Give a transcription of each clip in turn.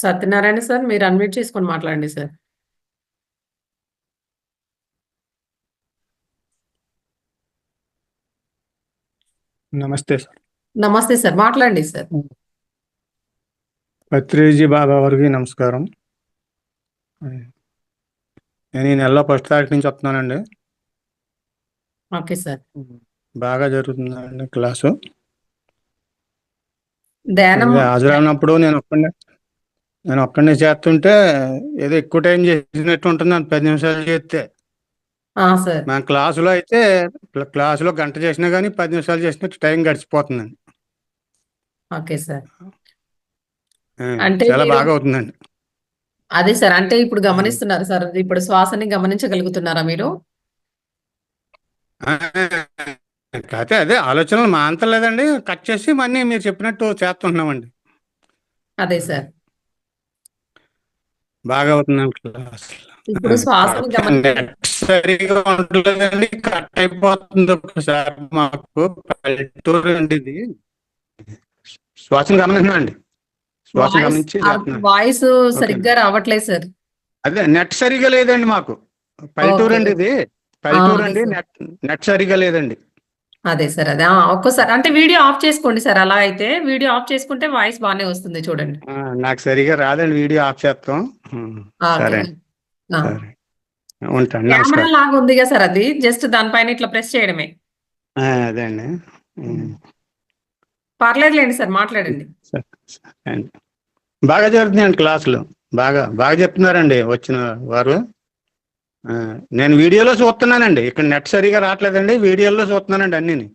Satyanarayana sir, మీరు unmute చేసుకొని మాట్లాడండి సార్. నమస్తే సార్. నమస్తే సార్, మాట్లాడండి సార్. పత్రిజీ బాబా వారికి నమస్కారం. నేను ఈ నెలలో ఫస్ట్ తారీఖు నుంచి వస్తున్నానండి. Okay sir. బాగా జరుగుతుందండి క్లాసు. ధ్యానం హాజరైనప్పుడు నేను ఒక్కడనే చేస్తుంటే ఏదో ఎక్కువ టైం చేసినట్టు ఉంటుంది. 10 నిమిషాలు చేస్తే సార్. మన క్లాసులో గంట చేసినా కానీ 10 నిమిషాలు చేసినట్టు టైం గడిచిపోతుందండి. Okay sir. అంటే చాలా బాగా అవుతుందండి. అదే సార్, అంటే ఇప్పుడు గమనిస్తున్నారు సార్, ఇప్పుడు శ్వాసని గమనించగలుగుతున్నారా మీరు? కాకపోతే అదే ఆలోచనలు మాంతలేదండి. కట్ చేసి మళ్ళీ మీరు చెప్పినట్టు చేస్తుంటున్నామండి. అదే సార్, బాగా అవుతుందండి క్లాస్. ఇప్పుడు శ్వాసని సరిగా ఉండలేదండి, కట్ అయిపోతుంది ఒకసారి. మాకు పల్లెటూరు అండి ఇది. శ్వాసను గమనించండి, శ్వాసను గమనించి చేస్తున్నాను. వాయిస్ సరిగ్గా రావట్లేదు సార్. అదే నెట్ సరిగా లేదండి మాకు. పల్లెటూరు అండి ఇది, పల్లెటూరు అండి. నెట్ సరిగా లేదండి. అదే సార్, అదే ఒక్కసారి అంటే వీడియో ఆఫ్ చేసుకోండి సార్. అలా అయితే వీడియో ఆఫ్ చేసుకుంటే వాయిస్ బాగానే వస్తుంది, చూడండి. నాకు సరిగా రాదండి, వీడియో ఆఫ్ చేస్తాం. సరే సరే, ఉంటాను. కెమెరా నమస్కారం. లాగా ఉంది కదా సార్, అది జస్ట్ దానిపైన ఇట్లా ప్రెస్ చేయడమే. అదే అండి. పర్లేదులేండి సార్, మాట్లాడండి. బాగా జరుగుతున్నాయండి క్లాసులు. బాగా బాగా చెప్తున్నారండి వచ్చిన వారు. నేను వీడియోలో చూస్తున్నానండి, ఇక్కడ నెట్ సరిగా రావట్లేదండి. వీడియోలో చూస్తున్నానండి అన్ని.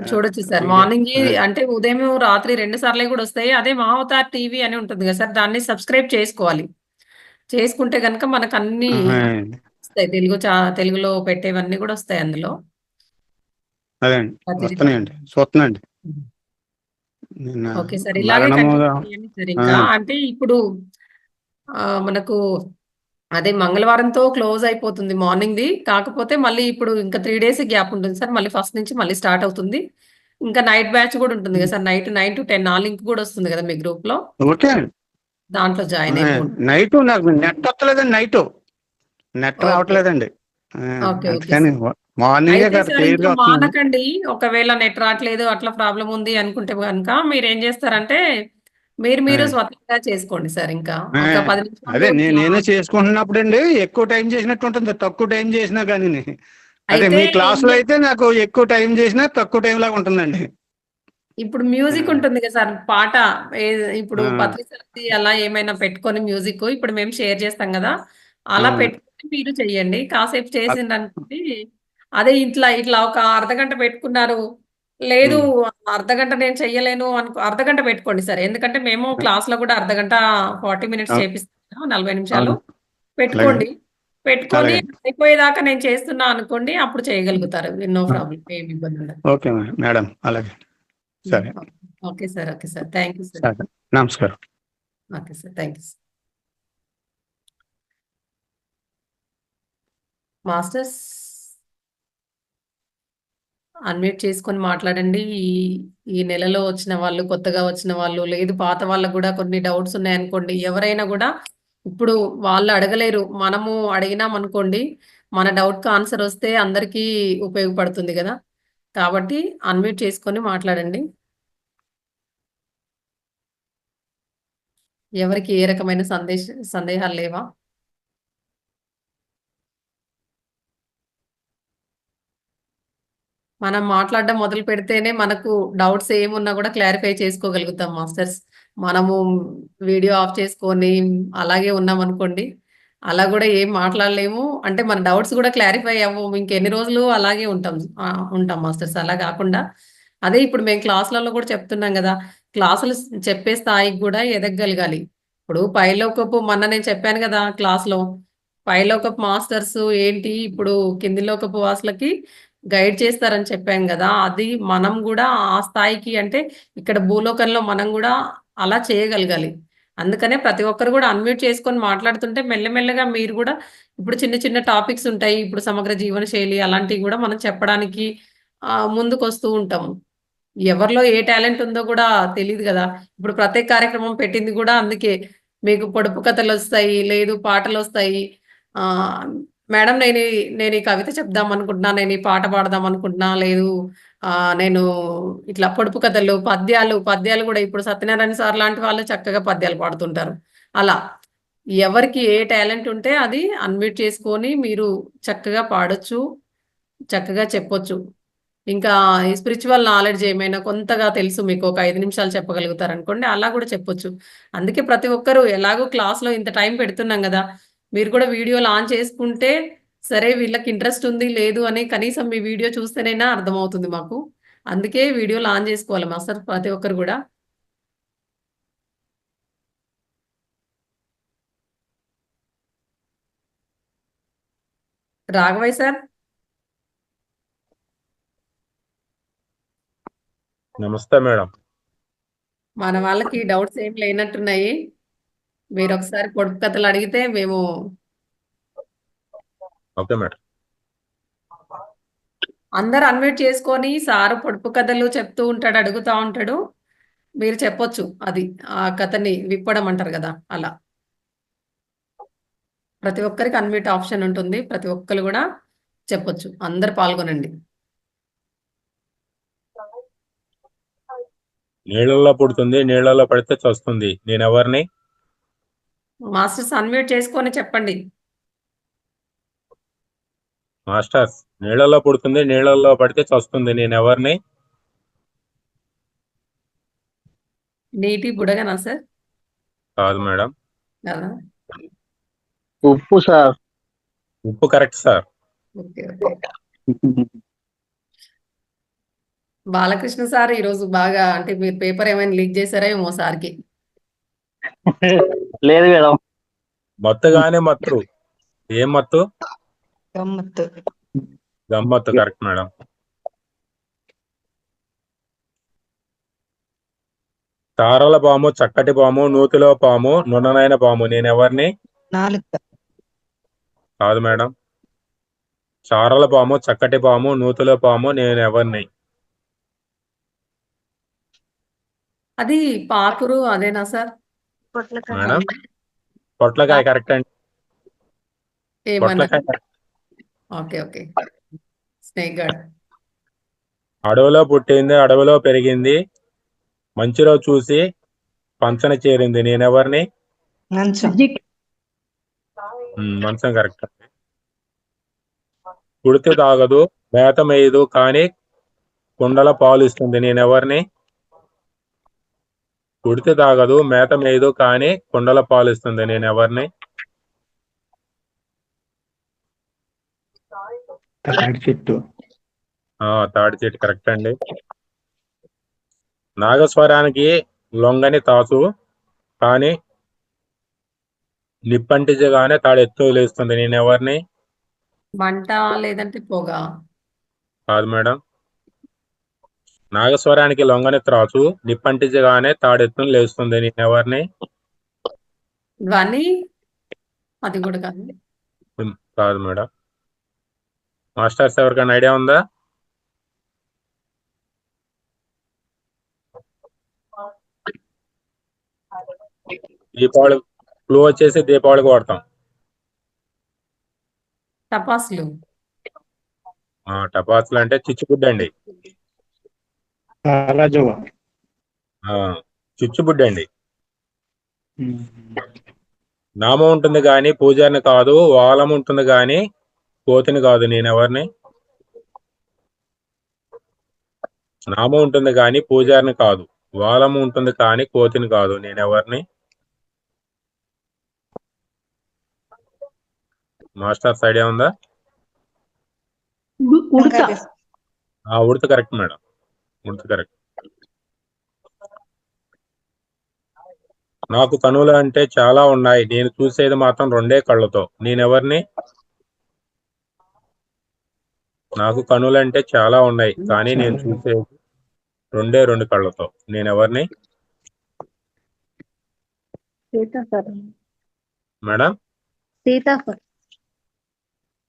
చూడొచ్చు సార్. మార్నింగ్ అంటే ఉదయం రాత్రి 2 సార్లు కూడా వస్తాయి. అదే మా అవతార్ టీవీ అని ఉంటుంది కదా సార్, దాన్ని సబ్స్క్రైబ్ చేసుకోవాలి. చేసుకుంటే కనుక మనకు అన్ని వస్తాయి. తెలుగులో పెట్టేవన్నీ కూడా వస్తాయి అందులో. అదే అండి, వస్తున్నాయండి, చూస్తున్నాండి. ఓకే సార్, ఇలాగే కంటిన్యూ చేయండి సార్. ఇంకా అంటే ఇప్పుడు మనకు అదే మంగళవారంతో క్లోజ్ అయిపోతుంది మార్నింగ్ది. కాకపోతే మళ్ళీ ఇప్పుడు ఇంకా 3 డేస్ గ్యాప్ ఉంటుంది సార్. మళ్ళీ ఫస్ట్ నుంచి మళ్ళీ స్టార్ట్ అవుతుంది. ఇంకా నైట్ బ్యాచ్ కూడా ఉంటుంది కదా సార్, నైట్ 9 to 10 ఆ లింక్ కూడా వస్తుంది కదా మీ గ్రూప్ లో. ఓకే, దాంట్లో జాయిన్ అయిపోండి. నైట్ నాకు నెట్ వస్తలేదండి, నెట్ రావట్లేదండి. అందుకని మార్నింగ్ మానకండి. ఒకవేళ నెట్ రావట్లేదు అట్లా ప్రాబ్లం ఉంది అనుకుంటే కనుక మీరు ఏం చేస్తారంటే మీరు స్వతంత్రంగా చేసుకోండి సార్. ఇంకా ఒక 10 నిమిషాలు. అదే నేనే చేసుకుంటున్నప్పుడు అండి ఎక్కువ టైం చేసినట్టు ఉంటుంది, తక్కువ టైం చేసినా కానీ. అదే మీ క్లాస్ లో అయితే నాకు ఎక్కువ టైం చేసినా తక్కువ టైం లాగా ఉంటుందండి. ఇప్పుడు మ్యూజిక్ ఉంటుంది కదా సార్, పాట ఇప్పుడు పత్రిక అలా ఏమైనా పెట్టుకొని మ్యూజిక్ ఇప్పుడు మేము షేర్ చేస్తాం కదా, అలా పెట్టుకొని మీరు చెయ్యండి. కాసేపు చేసింది అనుకోండి. అదే ఇట్లా ఇట్లా ఒక అర్ధగంట పెట్టుకున్నారు, లేదు అర్ధగంట నేను చెయ్యలేను అనుకో, అర్ధగంట పెట్టుకోండి సార్. ఎందుకంటే మేము క్లాస్ లో కూడా అర్ధగంట 40 minutes చేపిస్తాం, 40 నిమిషాలు పెట్టుకోండి. పెట్టుకొని అయిపోయేదాకా నేను చేస్తున్నా అనుకోండి, అప్పుడు చేయగలుగుతారు. నో ప్రాబ్లం, ఏమి ఇబ్బంది ఉండదు. ఓకే మేడం, అలాగే. సరే, okay sir. Okay sir, thank you sir. నమస్కారం. Okay sir, thank you sir. Masters unmute చేసుకొని మాట్లాడండి. ఈ నెలలో వచ్చిన వాళ్ళు, కొత్తగా వచ్చిన వాళ్ళు, లేదు పాత వాళ్ళకు కూడా కొన్ని డౌట్స్ ఉన్నాయనుకోండి, ఎవరైనా కూడా ఇప్పుడు వాళ్ళు అడగలేరు, మనము అడిగినాం అనుకోండి, మన డౌట్కి ఆన్సర్ వస్తే అందరికీ ఉపయోగపడుతుంది కదా. కాబట్టి అన్మ్యూట్ చేసుకొని మాట్లాడండి. ఎవరికి ఏ రకమైన సందేహాలు లేవా? మనం మాట్లాడడం మొదలు పెడితేనే మనకు డౌట్స్ ఏమున్నా కూడా క్లారిఫై చేసుకోగలుగుతాం మాస్టర్స్. మనము వీడియో ఆఫ్ చేసుకొని అలాగే ఉన్నాం అనుకోండి, అలా కూడా ఏం మాట్లాడలేము. అంటే మన డౌట్స్ కూడా క్లారిఫై అవ్వము. ఇంకెన్ని రోజులు అలాగే ఉంటాం మాస్టర్స్. అలా కాకుండా అదే ఇప్పుడు మేము క్లాసులలో కూడా చెప్తున్నాం కదా, క్లాసులు చెప్పే స్థాయికి కూడా ఎదగగలగాలి. ఇప్పుడు పైలోకపు మొన్న నేను చెప్పాను కదా క్లాస్లో, పైలోకపు మాస్టర్స్ ఏంటి, ఇప్పుడు కింది లోకపు వాసులకి గైడ్ చేస్తారని చెప్పాం గదా! అది మనం గూడా ఆ స్థాయికి అంటే ఇక్కడ భూలోకంలో మనం గూడా అలా చేయగలగాలి. అందుకనే ప్రతి ఒక్కరు గూడా అన్‌మ్యూట్ చేసుకొని మాట్లాడుతుంటే మెల్లమెల్లగా మీరు గూడా ఇప్పుడు చిన్న చిన్న టాపిక్స్ ఉంటాయి. ఇప్పుడు సమగ్ర జీవన శైలి అలాంటివి గూడా మనం చెప్పడానికి ముందుకొస్తూ ఉంటాము. ఎవరిలో ఏ టాలెంట్ ఉందో గూడా తెలీదు గదా! ఇప్పుడు ప్రత్యేక కార్యక్రమం పెట్టింది గూడా అందుకే. మీకు పొడుపు కథలొస్తాయి, లేదు పాటలొస్తాయి. ఆహ్, మేడం నేను ఈ కవిత చెప్దామనుకుంటున్నా, నేను ఈ పాట పాడదామనుకుంటున్నా, లేదు నేను ఇట్లా పొడుపు కథలు, పద్యాలు గూడా ఇప్పుడు సత్యనారాయణ సార్ లాంటి వాళ్ళు చక్కగా పద్యాలు పాడుతుంటారు. అలా ఎవరికి ఏ టాలెంట్ ఉంటే అది అన్‌మ్యూట్ చేసుకొని మీరు చక్కగా పాడొచ్చు, చక్కగా చెప్పొచ్చు. ఇంకా ఈ స్పిరిచ్యువల్ నాలెడ్జ్ ఏమైనా కొంతగా తెలుసు మీకు ఒక 5 నిమిషాలు చెప్పగలుగుతారనుకోండి, అలా గూడా చెప్పొచ్చు. అందుకే ప్రతి ఒక్కరు ఎలాగో క్లాస్‌లో ఇంత టైం పెడుతున్నాం గదా! మీరు కూడా వీడియోలు ఆన్ చేసుకుంటే, సరే వీళ్ళకి ఇంట్రెస్ట్ ఉంది, లేదు అని కనీసం మీ వీడియో చూస్తేనైనా అర్థమవుతుంది మాకు. అందుకే వీడియోలు ఆన్ జేసుకోవాలి మాస్టర్ ప్రతి ఒక్కరు గూడా. రాఘవయ్య సార్, నమస్తే మేడం. మన వాళ్ళకి డౌట్స్ ఏమి లేనట్టున్నాయి. మీరొకసారి పొడుపు కథలు అడిగితే మేము ఓకే మేడం. అందరూ అన్మ్యూట్ చేసుకొని సారు పొడుపు కథలు చెప్తూ ఉంటాడు, అడుగుతా ఉంటాడు. మీరు చెప్పొచ్చు అది. ఆ కథని విప్పడం అంటారు గదా! అలా. ప్రతి ఒక్కరికి అన్మ్యూట్ ఆప్షన్ ఉంటుంది. ప్రతి ఒక్కళ్ళు గూడా చెప్పొచ్చు. అందరూ పాల్గొనండి. నీళ్ళల్లో పుడుతుంది, నీళ్ళల్లో పడితే చస్తుంది. నేనెవరిని? మాస్టర్స్ అన్మ్యూట్ చేసుకొని చెప్పండి. మాస్టర్స్, నీళ్ళల్లో పుడుతుంది, నీళ్ళల్లో పడితే చస్తుంది. నేనెవరిని? నీటి బుడగనా సార్? కాదు మేడం. కదా! ఉప్పు సార్. ఉప్పు correct sir. Okay. Okay. Balakrishna sir ఈరోజు బాగా అంటే మీరు పేపర్ ఏమైనా లీక్ చేసారా ఏమో సార్‌కి. లేదు మేడం. మత్తు గాని మత్తు. ఏం మత్తు? గమ్మత్తు. గమ్మత్తు కరెక్ట్ మేడం. తారల పాము, చక్కటి పాము, నూతిలో పాము, నున్ననైన పాము. నేనెవరిని? నాలుక. కాదు మేడం. చారల పాము, చక్కటి పాము, నూతిలో పాము. నేనెవరిని? అది పాకురు అదేనా సార్? మేడం పొట్లకాయ కరెక్ట్ అండి. ఏమన్నా? పొట్లకాయ correct. Okay. Okay. Snake gourd. అడవిలో పుట్టింది, అడవిలో పెరిగింది, మంచిలో చూసి పంచన చేరింది. నేనెవరిని? మంచం. మంచం కరెక్ట్. కుడితే తాగదు, మేత మేయదు, కానీ కుండల పాలు ఇస్తుంది. నేనెవరిని? కుడితే తాగదు, మేత మేయదు, కానీ కుండల పాలు ఇస్తుంది. నేనెవరిని? తాటి చెట్టు. తాడి చెట్టు కరెక్ట్ అండి. నాగస్వరానికి లొంగని తాసు, కానీ నిప్పంటించగానే తాడు ఎత్తు లేస్తుంది. నేనెవరిని? మంట లేదంటే పొగ. కాదు మేడం. నాగస్వరానికి లొంగని త్రాసు, నిప్పంటించగానే తాడెత్తును లేస్తుంది. నేనెవరిని? ధ్వని అది కూడా కాదు. కాదు మేడం. మాస్టర్స్ ఎవరికైనా ఐడియా ఉందా? దీపావళి క్లూ వచ్చేసి దీపావళికి వాడతాం. టపాసులు. టపాసులు అంటే చిచ్చుబుడ్డి అండి. రాజువ. చిచ్చుబుడ్డి అండి. నామం ఉంటుంది కానీ పూజారిని కాదు, వాలం ఉంటుంది కానీ కోతిని కాదు. నేనెవరిని? నామం ఉంటుంది కానీ పూజారిని కాదు, వాలం ఉంటుంది కానీ కోతిని కాదు. నేనెవరిని? మాస్టర్స్ ఐడియా ఉందా? ఉడత. ఉడత కరెక్ట్ మేడం. ఉడత కరెక్ట్. నాకు కనులు అంటే చాలా ఉన్నాయి, నేను చూసేది మాత్రం 2 కళ్ళతో. నేనెవరిని? నాకు కనులంటే చాలా ఉన్నాయి, కానీ నేను చూసేది రెండే 2 కళ్ళతో. నేను ఎవరిని? సీతాఫలం. మేడం? సీతాఫలం.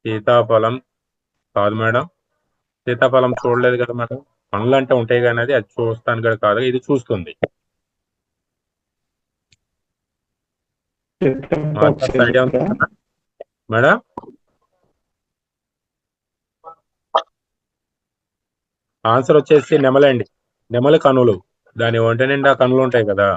సీతాఫలం కాదు మేడం. సీతాఫలం చూడలేదు కదా మేడం. కనులు అంటే ఉంటాయి కానీ అది చూస్తాను కూడా కాదు, ఇది చూస్తుంది. మాస్టర్స్ ఐడియా ఉంది కదా మేడం? ఆన్సర్ వచ్చేసి నెమలండి. నెమలి కనులు, దాని ఒంటి నిండా కనులు ఉంటాయి కదా.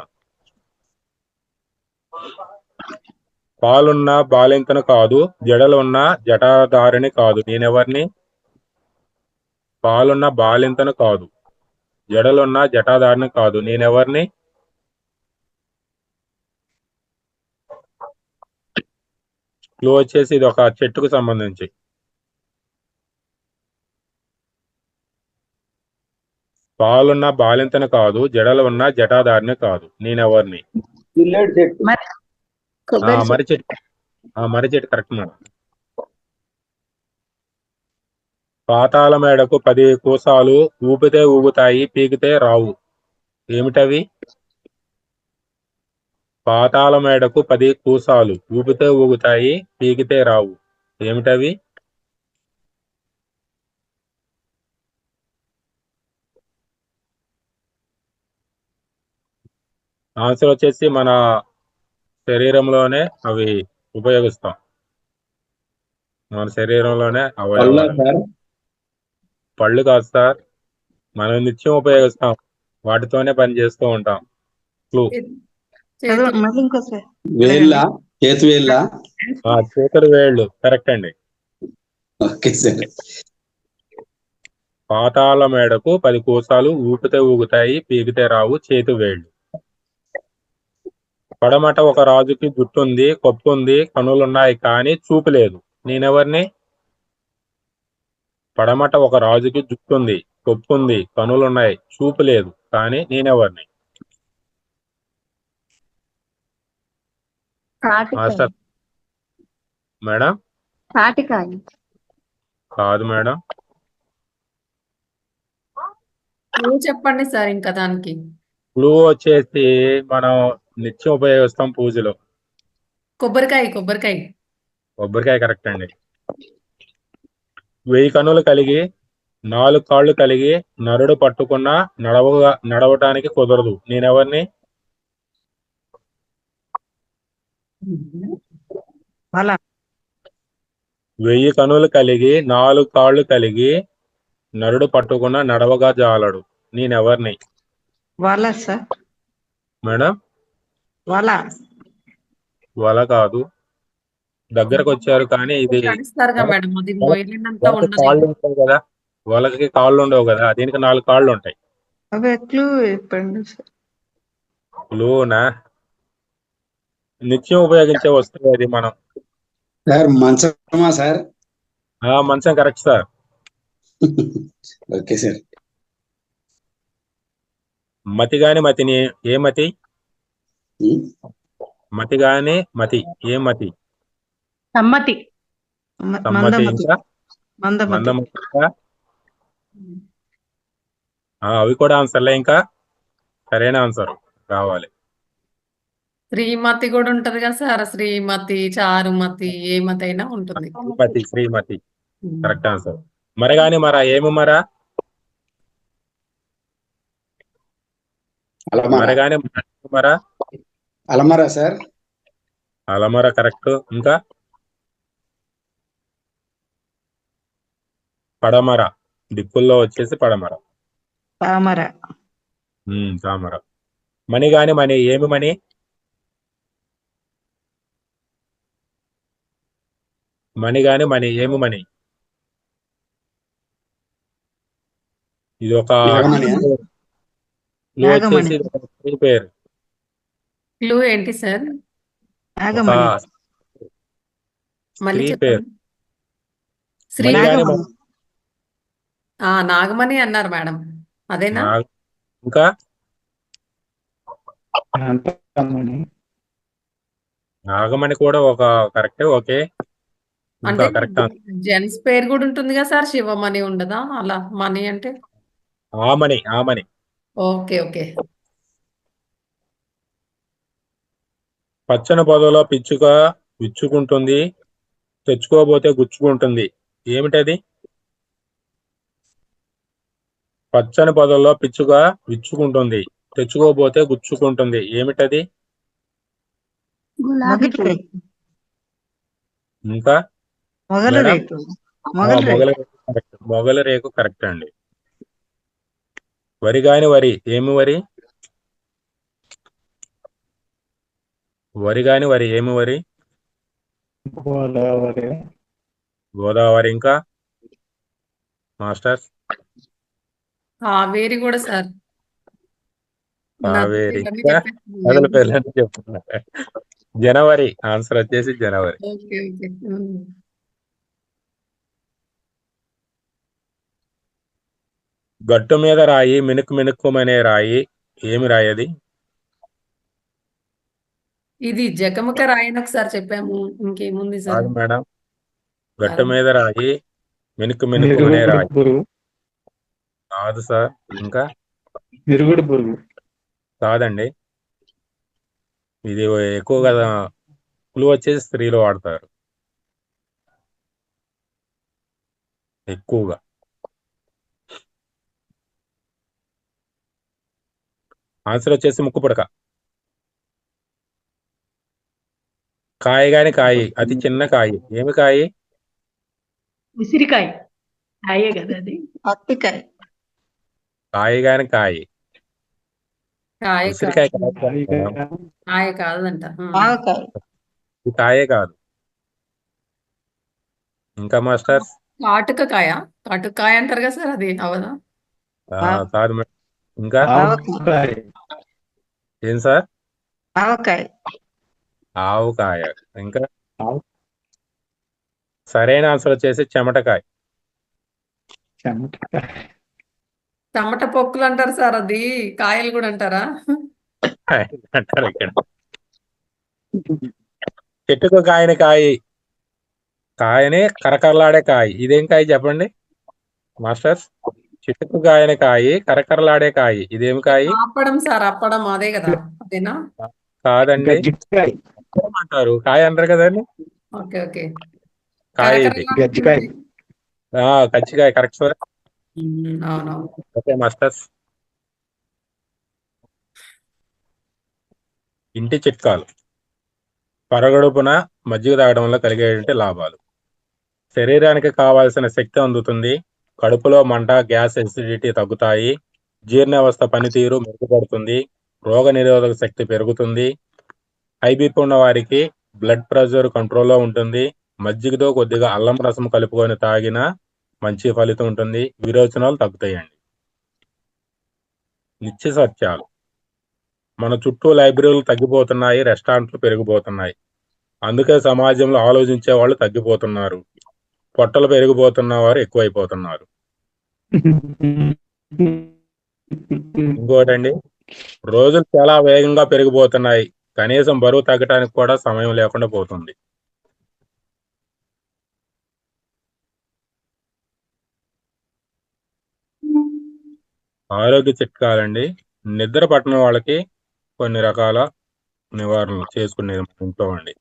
పాలున్న బాలింతను కాదు, జడలున్న జటాధారిని కాదు, నేనెవరిని? పాలున్న బాలింతను కాదు, జడలున్న జటాధారిని కాదు, నేనెవరిని? క్లూ వచ్చేసి ఇది ఒక చెట్టుకు సంబంధించి. పాలున్న బాలింతను కాదు, జడలు ఉన్న జటాధారిని కాదు, నేనెవరిని? కొబ్బరి మర్రి చెట్టు. మర్రి చెట్టు కరెక్ట్ మేడం. పాతాళ మేడకు 10 కూసాలు, ఊపితే ఊగుతాయి, పీకితే రావు, ఏమిటవి? పాతాళ మేడకు 10 కూసాలు, ఊపితే ఊగుతాయి, పీకితే రావు, ఏమిటవి? ఆన్సర్ వచ్చేసి మన శరీరంలోనే అవి ఉపయోగిస్తాం. మన శరీరంలోనే అవయవాలు. పళ్ళు కాదు సార్, మనం నిత్యం ఉపయోగిస్తాం, వాటితోనే పని చేస్తూ ఉంటాం. క్లూ. చేతులు. మళ్ళీ ఇంకోసారి వేళ్ళ, చేతి వేళ్ళ. చేతులు వేళ్ళు కరెక్ట్ అండి. Okay sir. పాతాళ మేడకు 10 కూసాలు, ఊపితే ఊగుతాయి, పీకితే రావు, చేతి వేళ్ళు. పడమట ఒక రాజుకి జుట్టుంది, కొప్పుంది, కనులున్నాయి కానీ చూపు లేదు, నేనెవరిని? పడమట ఒక రాజుకి జుట్టుంది, కొప్పుంది, కనులున్నాయి, చూపు లేదు, కానీ నేనెవరిని? తాటికాయ. Master madam? తాటికాయ. కాదు మేడం. నువ్వు చెప్పండి సార్ ఇంకా దానికి. క్లూ వచ్చేసి మనం నిత్యం ఉపయోగిస్తాం పూజలో. కొబ్బరికాయ. కొబ్బరికాయ. కొబ్బరికాయ కరెక్ట్ అండి. 1000 కన్నులు కలిగి 4 కాళ్ళు కలిగి నరుడు పట్టుకున్న నడవటానికి కుదరదు, నేనెవరిని? వల. 1000 కన్నులు కలిగి 4 కాళ్ళు కలిగి నరుడు పట్టుకున్న నడవగా జాలడు, నేనెవరిని? వల సార్. మేడం? వల. వల కాదు, దగ్గరకు వచ్చారు కానీ ఇది నడుస్తారుగా మేడం, అది మొయిలినంత వలకి ఉండదు. కాళ్ళు ఉంటాయి కదా, వలకి కాళ్ళు ఉండవు కదా, దీనికి 4 కాళ్ళు ఉంటాయి. అవి క్లూ చెప్పండి సార్. క్లూనా? నిత్యం ఉపయోగించే వస్తువు అది మనం. సార్ మంచమా సార్? మంచం కరెక్ట్ సార్. Okay sir. మతి గాని మతిని ఏ మతి? ఉమ్, మతి గాని మతి ఏ మతి? సమ్మతి. సమ్మతి. మందమతి. ఇంకా మందమతి. మందమతి. ఇంకా అవి కూడా ఆన్సర్లే. ఇంకా సరైన ఆన్సర్ కావాలి. శ్రీమతి కూడా ఉంటది కదా సార్, శ్రీమతి, చారుమతి, ఏ మతి అయినా ఉంటుంది. శ్రీమతి కరెక్ట్ ఆన్సర్. మరి గాని మరా ఏమి మరా? అలమర. మరి గాని మరా? అలమరా సార్? అలమర కరెక్ట్. ఇంకా పడమర, దిక్కుల్లో వచ్చేసి పడమర. తామర. తామర. మణి గాని మణి ఏమి మణి? మణి గాని మణి ఏమి మణి? ఇది ఒక నాగమణియా? క్లూ వచ్చేసి ఇది ఒక స్త్రీ పేరు. క్లూ ఏంటి సార్? ఒక నాగమణి. మళ్ళీ స్త్రీ పేరు. చెప్పండి. శ్రీ మణి గాని నాగమణి. నాగమణి అన్నారు మేడం, అదేనా? ఇంకా కాంతమణి. నాగమణి కూడా ఒక కరెక్ట్. ఓకే. ఇంకా అంటే కరెక్ట్ జెంట్స్ పేరు కూడా ఉంటుంది కదా సార్, శివమణి ఉండదా అలా మణి అంటే? ఆమని ఆమని. Okay okay. పచ్చని పొదలో పిచ్చుక విచ్చుకుంటుంది, తెచ్చుకోబోతే గుచ్చుకుంటుంది. ఏమిటది? పచ్చని పొదల్లో పిచ్చుక విచ్చుకుంటుంది, తెచ్చుకోబోతే గుచ్చుకుంటుంది. ఏమిటది? గులాబీ మొగలి పువ్వు. రేకు. ఇంకా మొగలి మేడం? రేకు. మొగలి రేకు. మొగలి రేకు కరెక్ట్. మొగలి రేకు కరెక్ట్ అండి. వరి గాని వరి. ఏమి వరి? వరి గాని వరి. ఏమి వరి? గోదావరి. గోదావరి. ఇంకా మాస్టర్స్? కావేరి కూడా సార్. నదుల కావేరి. పేర్లన్నీ ఇంకా చెప్పేస్తున్నాను నదుల నేను. పేర్లని చెప్తున్నారు. జనవరి. ఆన్సర్ వచ్చేసి జనవరి. Okay okay. గట్టు మీద రాయి, మినుకు మినుక్కుమనే రాయి. ఏమి రాయి అది? ఇది జగముక రాయని ఒకసారి చెప్పాము. ఇంకేముంది సార్? కాదు మేడం. గట్టు కాదు. మీద రాయి, మినుకు మినుక్కుమనే మిరుగుడు రాయి. పురుగు. కాదు సార్. ఇంకా మిరుగుడు పురుగు. కాదండి. ఇది ఎక్కువగా క్లూ వచ్చేసి స్త్రీలు వాడతారు ఎక్కువగా. ఆన్సర్ వచ్చేసి ముక్కు పుడక. కాయ గాని కాయి, అతి చిన్న కాయి. ఏమి కాయి? ఉసిరికాయ. కాయే కదా అది. పత్తికాయ. కాయ గాని కాయి. కాయ ఉసిరికాయ కాదు. కాదు మేడం. కాయ కాదంట. ఆవకాయ. ఇది కాయే కాదు. ఇంకా మాస్టర్స్? కాటుకాయ. కాటుకాయ అంటారు కదా సార్, అది అవదా? కాదు మేడం. ఇంకా ఆవకాయ. ఏం సార్? ఆవకాయ. ఆవుకాయ. ఇంకా ఆవు. సరైన ఆన్సర్ వచ్చేసి చెమటకాయ. చెమటకాయ. టమాటా పొక్కులు అంటారు సార్, అది కాయలు కూడా అంటారా? అంటారు ఇక్కడ. చెట్టుకు కాయని కాయి, కాయని కరకరలాడే కాయ. ఇదేం కాయ చెప్పండి మాస్టర్స్? చెట్టుకు కాయని కాయి, కరకరలాడే కాయి. ఇదేం కాయి? అప్పడం సార్, అప్పడం అదే కదా, అదేనా? కాదండి. గజ్జికాయ. అంటారు, కాయ అంటారు కదండి. Okay okay. కాయ ఇది. కరకరలాడుతుంది. గజ్జికాయ. కచ్చికాయ కరెక్ట్ సార్. అవునవును. Okay masters. ఇంటి చిట్కాలు. పరగడుపున మజ్జిగ తాగడం వల్ల కలిగేటువంటి లాభాలు. శరీరానికి కావాల్సిన శక్తి అందుతుంది. కడుపులో మంట, గ్యాస్, ఎసిడిటీ తగ్గుతాయి. జీర్ణ వ్యవస్థ పనితీరు మెరుగుపడుతుంది. రోగ నిరోధక శక్తి పెరుగుతుంది. హైబీపీ ఉన్న వారికి బ్లడ్ ప్రెషర్ కంట్రోల్లో ఉంటుంది. మజ్జిగతో కొద్దిగా అల్లం రసం కలుపుకొని తాగినా మంచి ఫలితం ఉంటుంది. విరోచనాలు తగ్గుతాయండి. నిత్య సత్యాలు. మన చుట్టూ లైబ్రరీలు తగ్గిపోతున్నాయి, రెస్టారెంట్లు పెరిగిపోతున్నాయి. అందుకే సమాజంలో ఆలోచించే వాళ్ళు తగ్గిపోతున్నారు. పొట్టలు పెరిగిపోతున్న వారు ఎక్కువైపోతున్నారు. ఇంకోటండి, రోజులు చాలా వేగంగా పెరిగిపోతున్నాయి. కనీసం బరువు తగ్గడానికి కూడా సమయం లేకుండా పోతుంది. ఆరోగ్య చిట్కాలండి. నిద్ర పట్టని వాళ్ళకి కొన్ని రకాల నివారణలు చేసుకునేది మన ఇంట్లో అండి.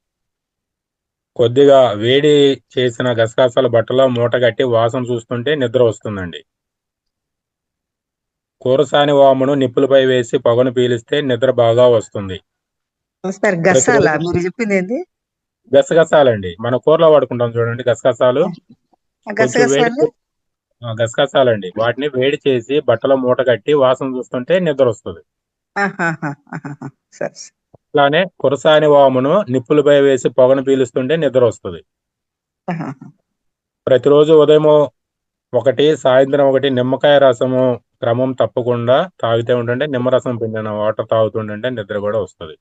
కొద్దిగా వేడి చేసిన గసగసాల బట్టలో మూట కట్టి వాసన చూస్తుంటే నిద్ర వస్తుందండి. కూరసాని వామును నిప్పులపై వేసి పొగను పీలిస్తే నిద్ర బాగా వస్తుంది. సార్ గసాల మీరు చెప్పింది ఏంది? గసగసాలండి, మన కూరలో వాడుకుంటాం చూడండి గసగసాలు. కొంచెం వేడి గసగసాలండి, వాటిని వేడి చేసి బట్టలో మూట కట్టి వాసన చూస్తుంటే నిద్ర వస్తుంది. సరే. అట్లానే కురసాని వామును నిప్పులపై వేసి పొగను పీలుస్తుంటే నిద్ర వస్తుంది. ప్రతిరోజు ఉదయం ఒకటి, సాయంత్రం ఒకటి నిమ్మకాయ రసము క్రమం తప్పకుండా తాగుతూ ఉంటుంటే, నిమ్మరసం పిండిన వాటర్ తాగుతుంటే నిద్ర కూడా వస్తుంది.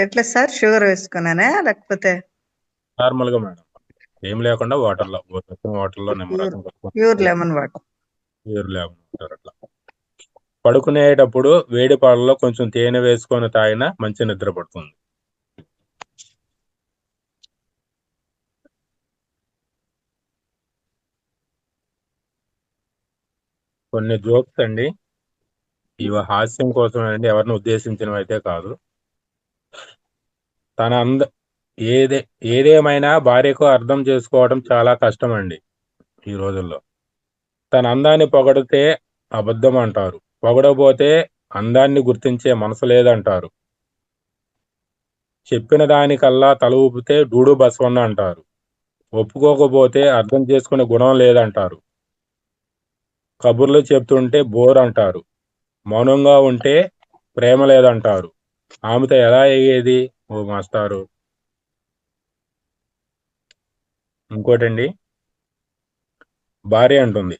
ఎట్లా సార్, షుగర్ వేసుకున్నానా లేకపోతే నార్మల్ గా మేడం, ఏం లేకుండా వాటర్లో నిమ్మరసం pure lemon water? Pure lemon water. అట్లా పడుకునేటప్పుడు వేడి పాలలో కొంచెం తేనె వేసుకొని తాగినా మంచి నిద్ర పడుతుంది. కొన్ని జోక్స్ అండి. ఇవి హాస్యం కోసం అండి, ఎవరిని ఉద్దేశించినవి అయితే కాదు. తన ఏదేమైనా భార్యకు అర్థం చేసుకోవడం చాలా కష్టం అండి ఈ రోజుల్లో. తన అందాన్ని పొగిడితే అబద్ధం అంటారు, పొగడబోతే అందాన్ని గుర్తించే మనసు లేదంటారు, చెప్పిన దానికల్లా తల ఊపితే డూడు బసవన్న అంటారు, ఒప్పుకోకపోతే అర్థం చేసుకునే గుణం లేదంటారు, కబుర్లు చెప్తుంటే బోర్ అంటారు, మౌనంగా ఉంటే ప్రేమ లేదంటారు, ఆమెతో ఎలా అయ్యేది ఓ మాస్టారు. ఇంకోటండి, భార్య అంటుంది,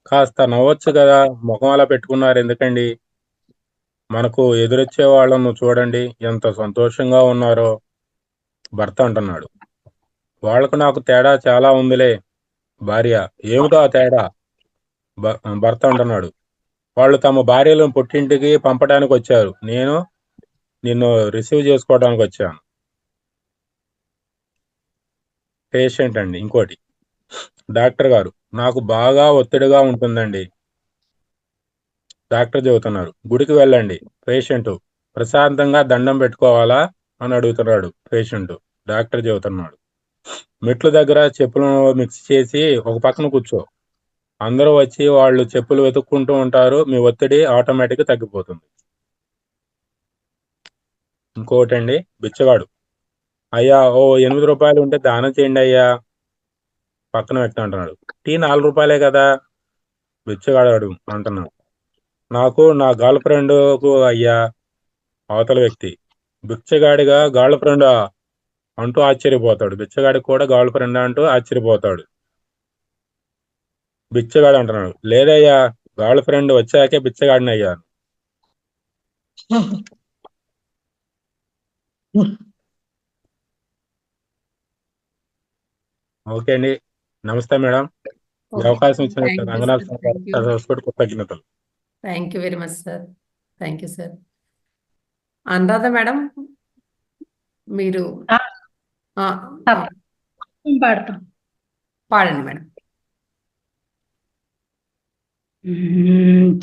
కాస్త నవ్వచ్చు కదా, ముఖం అలా పెట్టుకున్నారు ఎందుకండి, మనకు ఎదురొచ్చే వాళ్ళను చూడండి ఎంత సంతోషంగా ఉన్నారో. భర్త అంటున్నాడు, వాళ్ళకు నాకు తేడా చాలా ఉందిలే. భార్య, ఏమిటో ఆ తేడా? భర్త అంటున్నాడు, వాళ్ళు తమ భార్యలను పుట్టింటికి పంపడానికి వచ్చారు, నేను నిన్ను రిసీవ్ చేసుకోవడానికి వచ్చాను. పేషెంట్ అండి, ఇంకోటి, డాక్టర్ గారు, నాకు బాగా ఒత్తిడిగా ఉంటుందండి. డాక్టర్ చెబుతున్నారు, గుడికి వెళ్ళండి. పేషెంట్, ప్రశాంతంగా దండం పెట్టుకోవాలా అని అడుగుతున్నాడు పేషెంట్. డాక్టర్ చెబుతున్నాడు, మెట్ల దగ్గర చెప్పులను మిక్స్ చేసి ఒక పక్కన కూర్చో, అందరూ వచ్చి వాళ్ళు చెప్పులు వెతుక్కుంటూ ఉంటారు, మీ ఒత్తిడి ఆటోమేటిక్గా తగ్గిపోతుంది. ఇంకోటండి, బిచ్చగాడు, అయ్యా ఓ 8 రూపాయలు ఉంటే దానం చేయండి అయ్యా. పక్కన వ్యక్తి అంటున్నాడు, టీ 4 రూపాయలే కదా. బిచ్చగాడు అంటున్నాడు, నాకు నా గర్ల్ ఫ్రెండ్కు అయ్యా. అవతల వ్యక్తి, బిచ్చగాడిగా గర్ల్ ఫ్రెండ్ అంటూ ఆశ్చర్యపోతాడు, బిచ్చగాడికి కూడా గర్ల్ ఫ్రెండ్ అంటూ ఆశ్చర్యపోతాడు. బిచ్చగాడు అంటున్నాడు, లేదయ్యా, గర్ల్ ఫ్రెండ్ వచ్చాకే బిచ్చగాడిని అయ్యాను. ఓకే అండి, నమస్తే మేడం. ఈ అవకాశం ఇచ్చిన రంగనాథ్ సార్ కృతజ్ఞతలు. Thank you very much sir. Thank you sir. Anuradha madam, మీరు పాడతాం. పాడండి మేడం.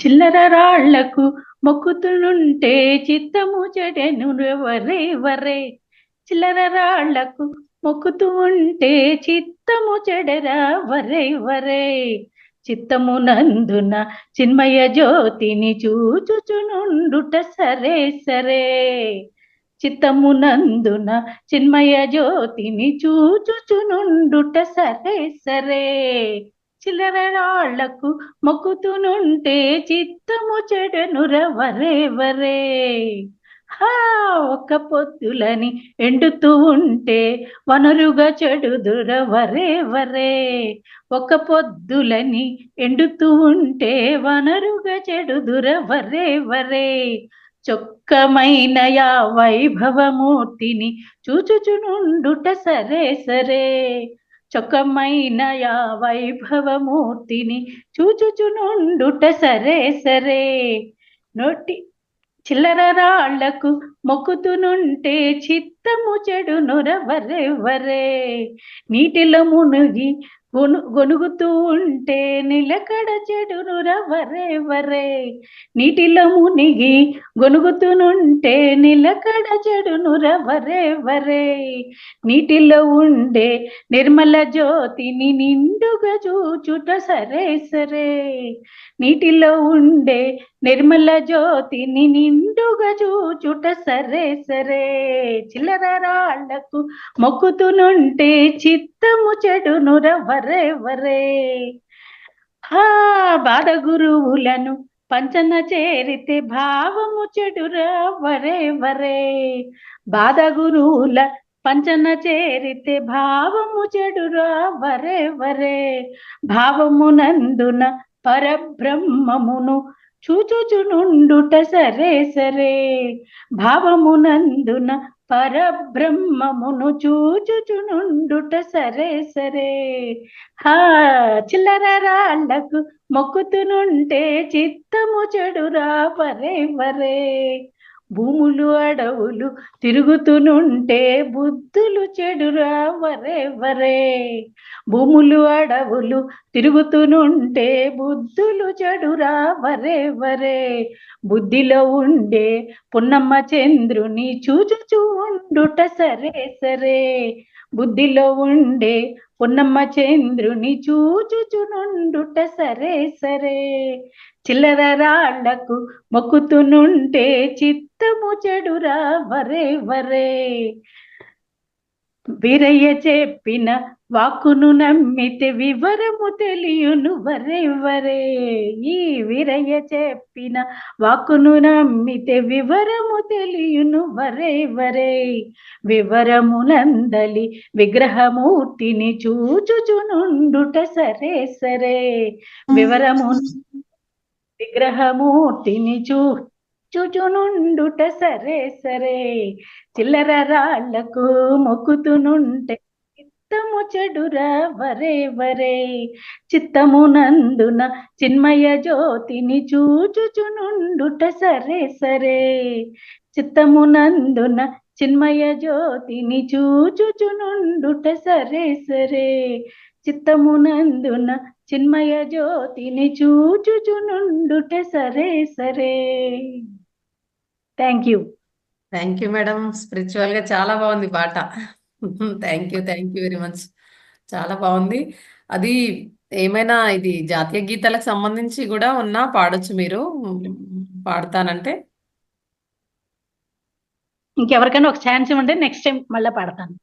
చిల్లర రాళ్లకు మొక్కుతుంటే చిత్తము చెడెను వరే వరే. చిల్లర రాళ్లకు మొక్కుతూ ఉంటే చిత్తము చెడరా వరే వరే. చిత్తము నందున చిన్మయ జ్యోతిని చూచుచునుండుట సరే సరే. చిత్తము నందున చిన్మయ జ్యోతిని చూచుచునుండుట సరే సరే. చిల్లర రాళ్లకు మొక్కుతునుంటే చిత్తము చెడనుర వరే వరే. హా, ఒక్క పొద్దులని ఎండుతూ ఉంటే వనరుగా చెడుదుర వరే వరే. ఒక పొద్దులని ఎండుతూ ఉంటే వనరుగా చెడుదుర వరే వరే. చొక్కమైన యా వైభవమూర్తిని చూచుచునుండుట సరే సరే. చొక్కమైన యా వైభవమూర్తిని చూచుచునుండుట సరే సరే. నోటి చిల్లర రాళ్లకు మొక్కుతునుంటే చిత్తము చెడునుర వరే వరే. నీటిలో మునిగి గొనుగుతూ ఉంటే నిలకడ చెడునుర వరే వరే. నీటిలో మునిగి గొనుగుతునుంటే నిలకడ చెడునుర వరే వరే. నీటిలో ఉండే నిర్మల జ్యోతిని నిండుగా చూచుట సరే సరే. నీటిలో ఉండే నిర్మల జ్యోతిని నిండుగా చూచుట సరే సరే. చిల్లర రాళ్లకు మొక్కుతునుంటే చిత్తము చెడునుర వరే వరే. బాధ గురువులను పంచన చేరితే భావము చెడురా వరే వరే. బాధ గురువుల పంచన చేరితే భావము చెడురా వరే వరే. భావమునందున పరబ్రహ్మమును చూచుచునుండుట సరే సరే. భావమునందున పరబ్రహ్మమును చూచుచునుండుట సరే సరే. చిల్లర రాళ్లకు మొక్కుతునుంటే చిత్తము చెడురా వరే వరే. భూములు అడవులు తిరుగుతునుంటే బుద్ధులు చెడురా వరే వరే. భూములు అడవులు తిరుగుతునుంటే బుద్ధులు చెడురా వరే వరే. బుద్ధిలో ఉండే పున్నమ్మ చంద్రుని చూచుచూ ఉండుట సరే సరే. బుద్ధిలో ఉండే పున్నమ్మ చంద్రుని చూచుచునుండుట సరే సరే. చిల్లర రాళ్లకు మొక్కుతునుంటే చిత్తము చెడురా వరే వరే. వీరయ్య చెప్పిన వాక్కును నమ్మితే వివరము తెలియను వరే వరే. ఈ వీరయ్య చెప్పిన వాక్కును నమ్మితే వివరము తెలియను వరే వరే. వివరమునందలి విగ్రహమూర్తిని చూచుచునుండుట సరే సరే. వివరము విగ్రహమూర్తిని చూచుచునుండుట సరే సరే. చిల్లర రాళ్లకు మొక్కుతునుంటే చిత్తము చెడురా వరే వరే. చిత్తమునందున చిన్మయ జ్యోతిని చూచుచునుండుట సరే సరే. చిత్తమునందున చిన్మయ జ్యోతిని చూచుచునుండుట సరే సరే. చిత్తమునందున చిన్మయ జ్యోతిని చూచుచునుండుట సరే సరే. Thank you. Thank you madam. Spiritual గా చాలా బాగుంది పాట. Thank you very much. చాలా బాగుంది. అది ఏమైనా ఇది జాతీయ గీతాలకు సంబంధించి కూడా ఉన్నా పాడొచ్చు మీరు, పాడతానంటే. ఇంకెవరికైనా ఒక ఛాన్స్ ఇవ్వండి, నెక్స్ట్ టైం మళ్ళీ పాడతాను.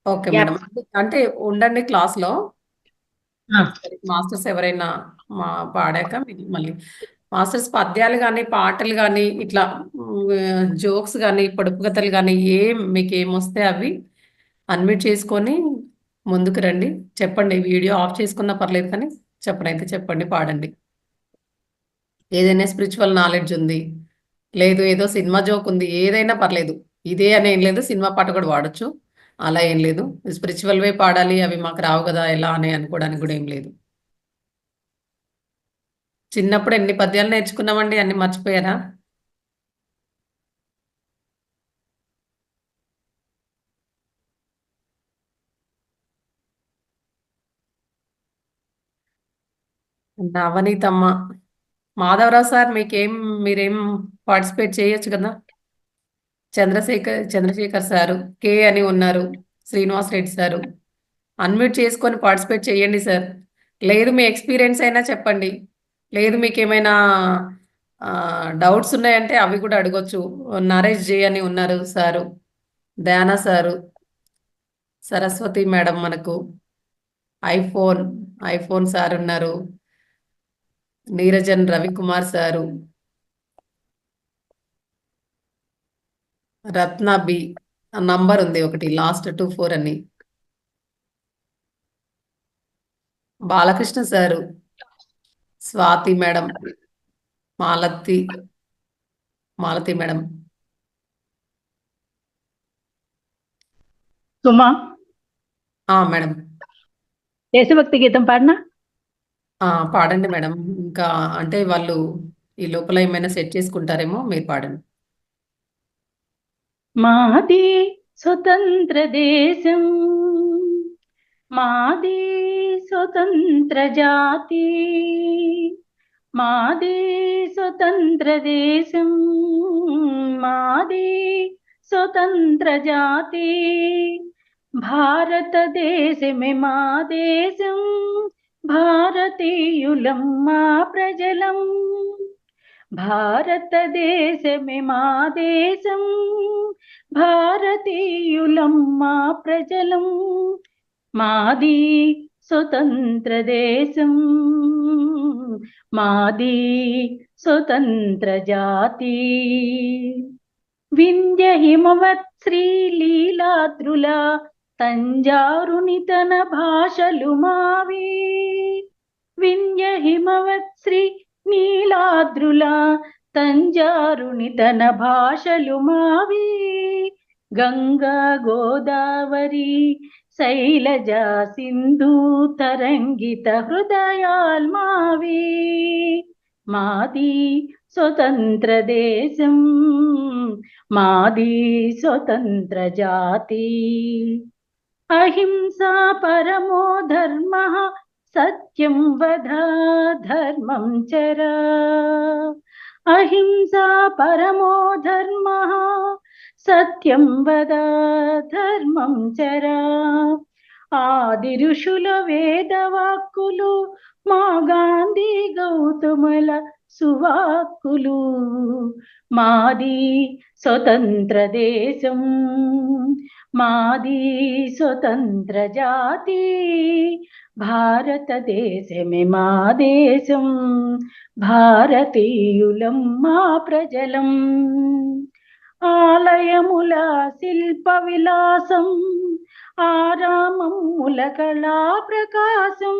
Okay madam. అంటే ఉండండి క్లాస్ లో, ఆ, మాస్టర్స్ ఎవరైనా పాడాక మీకు మళ్ళీ మాస్టర్స్ పద్యాలు కానీ పాటలు కానీ ఇట్లా జోక్స్ కానీ పొడుపు కథలు కానీ మీకు ఏమొస్తే అవి అన్మ్యూట్ చేసుకొని ముందుకు రండి, చెప్పండి. వీడియో ఆఫ్ చేసుకున్నా పర్లేదు కానీ చెప్పనైతే చెప్పండి, పాడండి. ఏదైనా స్పిరిచువల్ నాలెడ్జ్ ఉంది, లేదు ఏదో సినిమా జోక్ ఉంది, ఏదైనా పర్లేదు. ఇదే అని ఏం లేదు, సినిమా పాట కూడా పాడొచ్చు, అలా ఏం లేదు. స్పిరిచువల్ వే పాడాలి, అవి మాకు రావు కదా ఎలా అని అనుకోవడానికి కూడా ఏం లేదు. చిన్నప్పుడు ఎన్ని పద్యాలు నేర్చుకున్నామండి, అన్ని మర్చిపోయారా? నవనీతమ్మ, మాధవరావు సార్ మీరేం పార్టిసిపేట్ చేయొచ్చు కదా. చంద్రశేఖర్ సారు, కే అని ఉన్నారు, శ్రీనివాస్ రెడ్డి సారు, అన్మ్యూట్ చేసుకొని పార్టిసిపేట్ చేయండి సార్. లేదు మీ ఎక్స్పీరియన్స్ అయినా చెప్పండి, లేదు మీకు ఏమైనా డౌట్స్ ఉన్నాయంటే అవి కూడా అడగొచ్చు. నరేష్ జే అని ఉన్నారు sir, Dayana sir, Saraswati madam, మనకు ఐఫోన్ సార్ ఉన్నారు, Neerajan Ravikumar sir, Ratna B number ఉంది ఒకటి లాస్ట్ 24 అని, Balakrishna sir, Swathi madam, Malathi madam. Suma, madam దేశభక్తి గీతం పాడినా? పాడండి మేడం. ఇంకా అంటే వాళ్ళు ఈ లోపల ఏమైనా సెట్ చేసుకుంటారేమో, మీరు పాడండి. మాది స్వతంత్ర దేశం, మాది స్వతంత్ర జాతి, మాది స్వతంత్ర దేశం, మాది స్వతంత్ర జాతి. భారతదేశమే మా దేశం, భారతీయులం మా ప్రజలం. భారతదేశమే మా దేశం, భారతీయులం మా ప్రజలం. మాది స్వతంత్ర దేశం, మాది స్వతంత్ర జాతి. వింధ్య హిమవత్ శ్రీలీలాద్రుల తంజారుని తన భాషలు మావి. వింధ్య హిమవత్ శ్రీ నీలాద్రుల తంజారుని తన భాషలు మావి. గంగా గోదావరి శైలజ సింధు తరంగిత హృదయాల్ మావి. మాది స్వతంత్ర దేశం, మాది స్వతంత్ర జాతి. అహింసా పరమో ధర్మ సత్యం వద ధర్మం చర. అహింసా పరమో ధర్మ సత్యం వద ధర్మం చర. ఆది ఋషుల వేదవాక్కులు మా గాంధీ గౌతముల సువాక్కులు. మాది స్వతంత్ర దేశం, మాది స్వతంత్ర జాతి. భారతదేశమే మా దేశం, భారతీయులం మా ప్రజలం. ఆలయముల శిల్ప విలాసం, ఆరామముల కళా ప్రకాశం.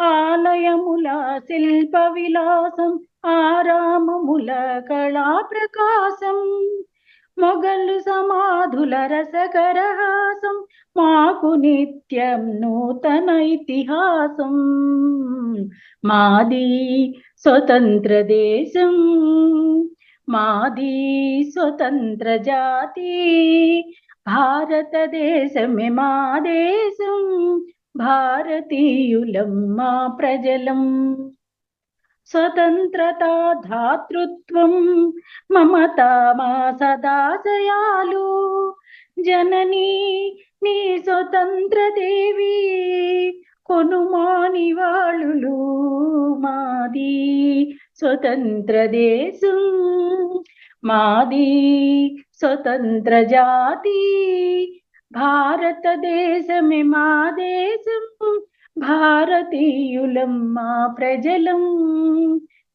ఆలయముల శిల్ప విలాసం, ఆరామముల కళా ప్రకాశం. మొగలు సమాధుల రసకరహాసం, మాకు నిత్యం నూతన ఇతిహాసం. మాది స్వతంత్ర దేశం, మాది స్వతంత్ర జాతి. భారతదేశమే మా దేశం, భారతీయులం మా ప్రజలం. స్వతంత్రత ధాతృత్వం మమతా మా సదాశయాలు. జననీ నీ స్వతంత్ర దేవి కొనుమాని వాళులు. మాది స్వతంత్ర దేశం, మాది స్వతంత్ర జాతి. భారతదేశమే మా దేశం, భారతీయులం మా ప్రజలం.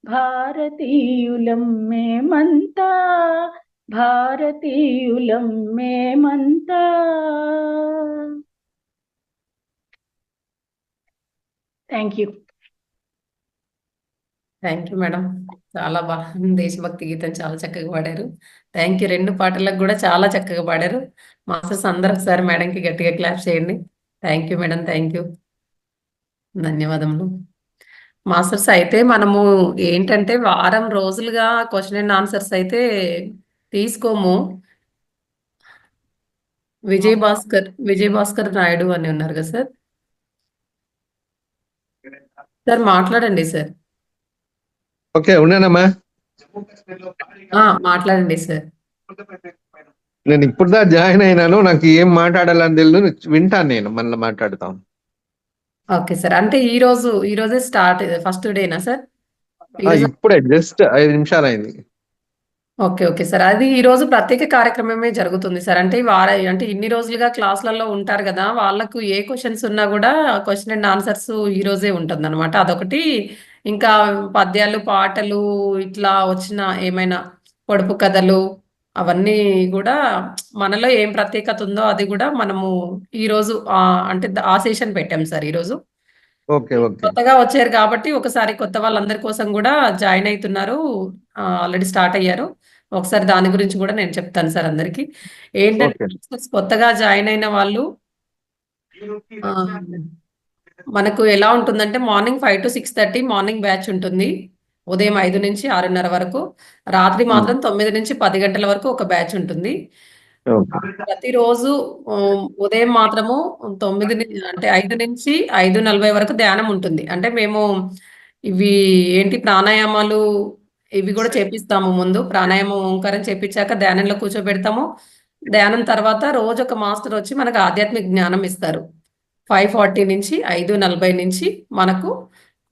భారతీయులం మేమంతా, భారతీయులం మేమంతా. Thank you. Thank you madam. చాలా బాగా దేశభక్తి గీతం చాలా చక్కగా పాడారు. Thank you. 2 పాటలకు కూడా చాలా చక్కగా పాడారు. మాస్టర్స్ అందరూ ఒకసారి మేడంకి గట్టిగా క్లాప్ చేయండి. Thank you madam, thank you, ధన్యవాదములు. మాస్టర్స్ అయితే మనము ఏంటంటే వారం రోజులుగా క్వశ్చన్ అండ్ ఆన్సర్స్ అయితే తీసుకోము. విజయ్ భాస్కర్ నాయుడు అని ఉన్నారు కదా సార్. సార్ మాట్లాడండి సార్. ఓకే ఉన్నానమ్మా. మాట్లాడండి సార్. నేను ఇప్పుడు జాయిన్ అయినాను, నాకు ఏం మాట్లాడాలని తెలియదు, వింటాను, నేను మళ్ళీ మాట్లాడతాం. Okay sir. అంటే ఈరోజే స్టార్ట్ ఫస్ట్ డేనా సార్? ఇప్పుడే జస్ట్ 5 నిమిషాలు అయింది. Okay okay sir. అది ఈ రోజు ప్రత్యేక కార్యక్రమమే జరుగుతుంది సార్. అంటే అంటే ఇన్ని రోజులుగా క్లాసులలో ఉంటారు కదా, వాళ్ళకు ఏ క్వశ్చన్స్ ఉన్నా కూడా క్వశ్చన్ అండ్ ఆన్సర్స్ ఈ రోజే ఉంటుంది అనమాట. అదొకటి. ఇంకా పద్యాలు, పాటలు ఇట్లా వచ్చిన ఏమైనా పొడుపు కథలు అవన్నీ కూడా మనలో ఏం ప్రత్యేకత ఉందో అది కూడా మనము ఈ రోజు అంటే ఆ సెషన్ పెట్టాం సార్ ఈరోజు. Okay okay. కొత్తగా వచ్చారు కాబట్టి ఒకసారి కొత్త వాళ్ళందరి కోసం కూడా జాయిన్ అవుతున్నారు, ఆల్రెడీ స్టార్ట్ అయ్యారు. ఒకసారి దాని గురించి కూడా నేను చెప్తాను సార్ అందరికి. ఏంటంటే కొత్తగా జాయిన్ అయిన వాళ్ళు మనకు ఎలా ఉంటుందంటే మార్నింగ్ 5 to 6:30 మార్నింగ్ బ్యాచ్ ఉంటుంది. ఉదయం 5 నుంచి 6:30 వరకు. రాత్రి మాత్రం 9 నుంచి 10 గంటల వరకు ఒక బ్యాచ్ ఉంటుంది. ప్రతిరోజు ఉదయం మాత్రము 5 నుంచి 5:40 వరకు ధ్యానం ఉంటుంది. అంటే మేము ఇవి ఏంటి ప్రాణాయామాలు ఇవి కూడా చేపిస్తాము. ముందు ప్రాణాయామం ఓంకారం చేపించాక ధ్యానంలో కూర్చోబెడతాము. ధ్యానం తర్వాత రోజు ఒక మాస్టర్ వచ్చి మనకు ఆధ్యాత్మిక జ్ఞానం ఇస్తారు. 5:40 నుంచి 5:40 నుంచి మనకు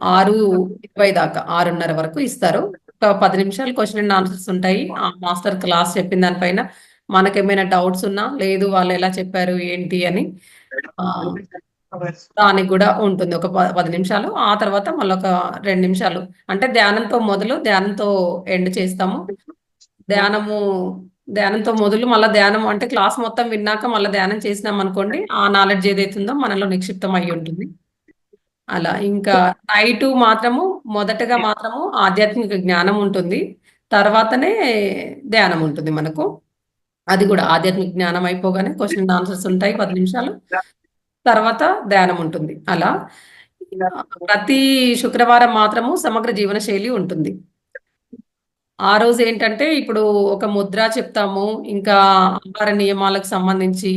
6:20 దాకా 6:30 వరకు ఇస్తారు. ఒక 10 నిమిషాలు క్వశ్చన్ అండ్ ఆన్సర్స్ ఉంటాయి. ఆ మాస్టర్ క్లాస్ చెప్పిన దానిపైన మనకేమైనా డౌట్స్ ఉన్నా, లేదు వాళ్ళు ఎలా చెప్పారు ఏంటి అని దానికి కూడా ఉంటుంది ఒక 10 నిమిషాలు. ఆ తర్వాత మళ్ళీ ఒక 2 నిమిషాలు అంటే ధ్యానంతో మొదలు ధ్యానంతో ఎండ్ చేస్తాము. ధ్యానంతో మొదలు మళ్ళీ ధ్యానం అంటే క్లాస్ మొత్తం విన్నాక మళ్ళీ ధ్యానం చేసినాం అనుకోండి, ఆ నాలెడ్జ్ ఏదైతుందో మనలో నిక్షిప్తం అయి ఉంటుంది. అలా ఇంకా నైట్ మొదటగా మాత్రము ఆధ్యాత్మిక జ్ఞానం ఉంటుంది, తర్వాతనే ధ్యానం ఉంటుంది మనకు. అది కూడా ఆధ్యాత్మిక జ్ఞానం అయిపోగానే క్వశ్చన్ అండ్ ఆన్సర్స్ ఉంటాయి 10 నిమిషాలు, తర్వాత ధ్యానం ఉంటుంది. అలా ప్రతి శుక్రవారం మాత్రము సమగ్ర జీవన శైలి ఉంటుంది. ఆ రోజు ఏంటంటే ఇప్పుడు ఒక ముద్ర చెప్తాము. ఇంకా ఆహార నియమాలకు సంబంధించి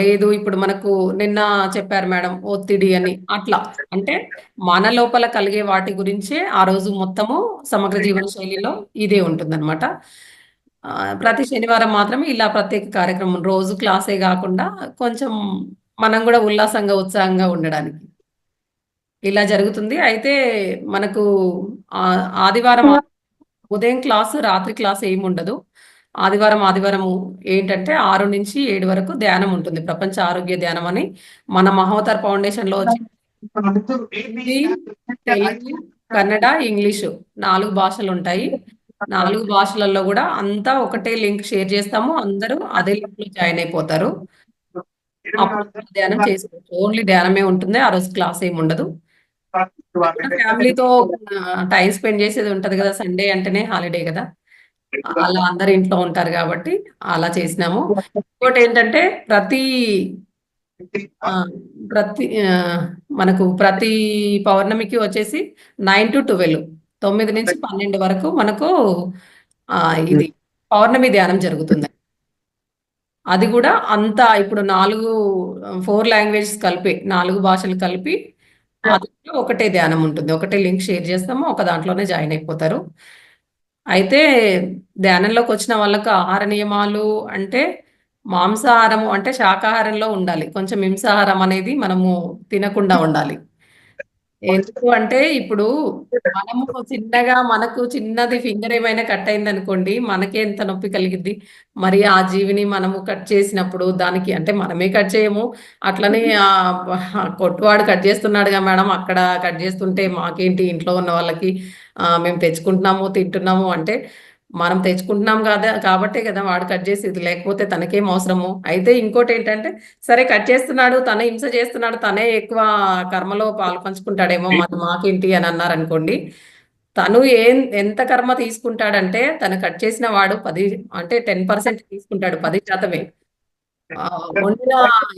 లేదు ఇప్పుడు మనకు నిన్న చెప్పారు మేడం ఒత్తిడి అని అట్లా. అంటే మన లోపల కలిగే వాటి గురించే ఆ రోజు మొత్తము సమగ్ర జీవన శైలిలో ఇదే ఉంటుందన్నమాట. ప్రతి శనివారం మాత్రం ఇలా ప్రత్యేక కార్యక్రమం రోజు క్లాసే కాకుండా కొంచెం మనం కూడా ఉల్లాసంగా, ఉత్సాహంగా ఉండడానికి ఇలా జరుగుతుంది. అయితే మనకు ఆదివారం ఉదయం క్లాసు, రాత్రి క్లాస్ ఏమి ఉండదు. ఆదివారం ఏంటంటే 6 నుంచి 7 వరకు ధ్యానం ఉంటుంది. ప్రపంచ ఆరోగ్య ధ్యానం అని మన మహోదర్ ఫౌండేషన్ లో వచ్చి హిందీ, తెలుగు, కన్నడ, ఇంగ్లీషు 4 భాషలు ఉంటాయి. 4 భాషలలో కూడా అంతా ఒకటే లింక్ షేర్ చేస్తాము. అందరూ అదే లింక్ లో జాయిన్ అయిపోతారు. అప్పుడు ధ్యానం చేసుకోవచ్చు. ఓన్లీ ధ్యానమే ఉంటుంది. ఆ రోజు క్లాస్ ఏమి ఉండదు. ఫ్యామిలీతో టైం స్పెండ్ చేసేది ఉంటది కదా, సండే అంటేనే హాలిడే కదా, అలా అందరు ఇంట్లో ఉంటారు కాబట్టి అలా చేసినాము. ఇంకోటి ఏంటంటే ఆ, మనకు ప్రతి పౌర్ణమికి వచ్చేసి 9 to 12, 9 నుంచి 12 వరకు మనకు ఇది పౌర్ణమి ధ్యానం జరుగుతుంది. అది కూడా అంతా ఇప్పుడు 4 లాంగ్వేజెస్ కలిపి 4 భాషలు కలిపి అది కూడా ఒకటే ధ్యానం ఉంటుంది. ఒకటే లింక్ షేర్ చేస్తాము. ఒక దాంట్లోనే జాయిన్ అయిపోతారు. అయితే ధ్యానంలోకి వచ్చిన వాళ్ళకు ఆహార నియమాలు అంటే మాంసాహారము అంటే శాకాహారంలో ఉండాలి. కొంచెం హింసాహారం అనేది మనము తినకుండా ఉండాలి. ఎందుకు అంటే ఇప్పుడు మనము మనకు చిన్నది ఫింగర్ ఏమైనా కట్ అయింది అనుకోండి, మనకే ఎంత నొప్పి కలిగిద్ది. మరి ఆ జీవిని మనము కట్ చేసినప్పుడు దానికి అంటే మనమే కట్ చేయము. అట్లనే కొట్టువాడు కట్ చేస్తున్నాడుగా మేడం, అక్కడ కట్ చేస్తుంటే మాకేంటి, ఇంట్లో ఉన్న వాళ్ళకి మేము తెచ్చుకుంటున్నాము తింటున్నాము అంటే మనం తెచ్చుకుంటున్నాం కదా కాబట్టే కదా వాడు కట్ చేసేది, లేకపోతే తనకేం అవసరము. అయితే ఇంకోటి ఏంటంటే సరే కట్ చేస్తున్నాడు, తనే హింస చేస్తున్నాడు, తనే ఎక్కువ కర్మలో పాలు పంచుకుంటాడేమో, మరి మాకేంటి అని అన్నారనుకోండి, తను ఎంత కర్మ తీసుకుంటాడంటే తను కట్ చేసిన వాడు 10% తీసుకుంటాడు, 10%. వండిన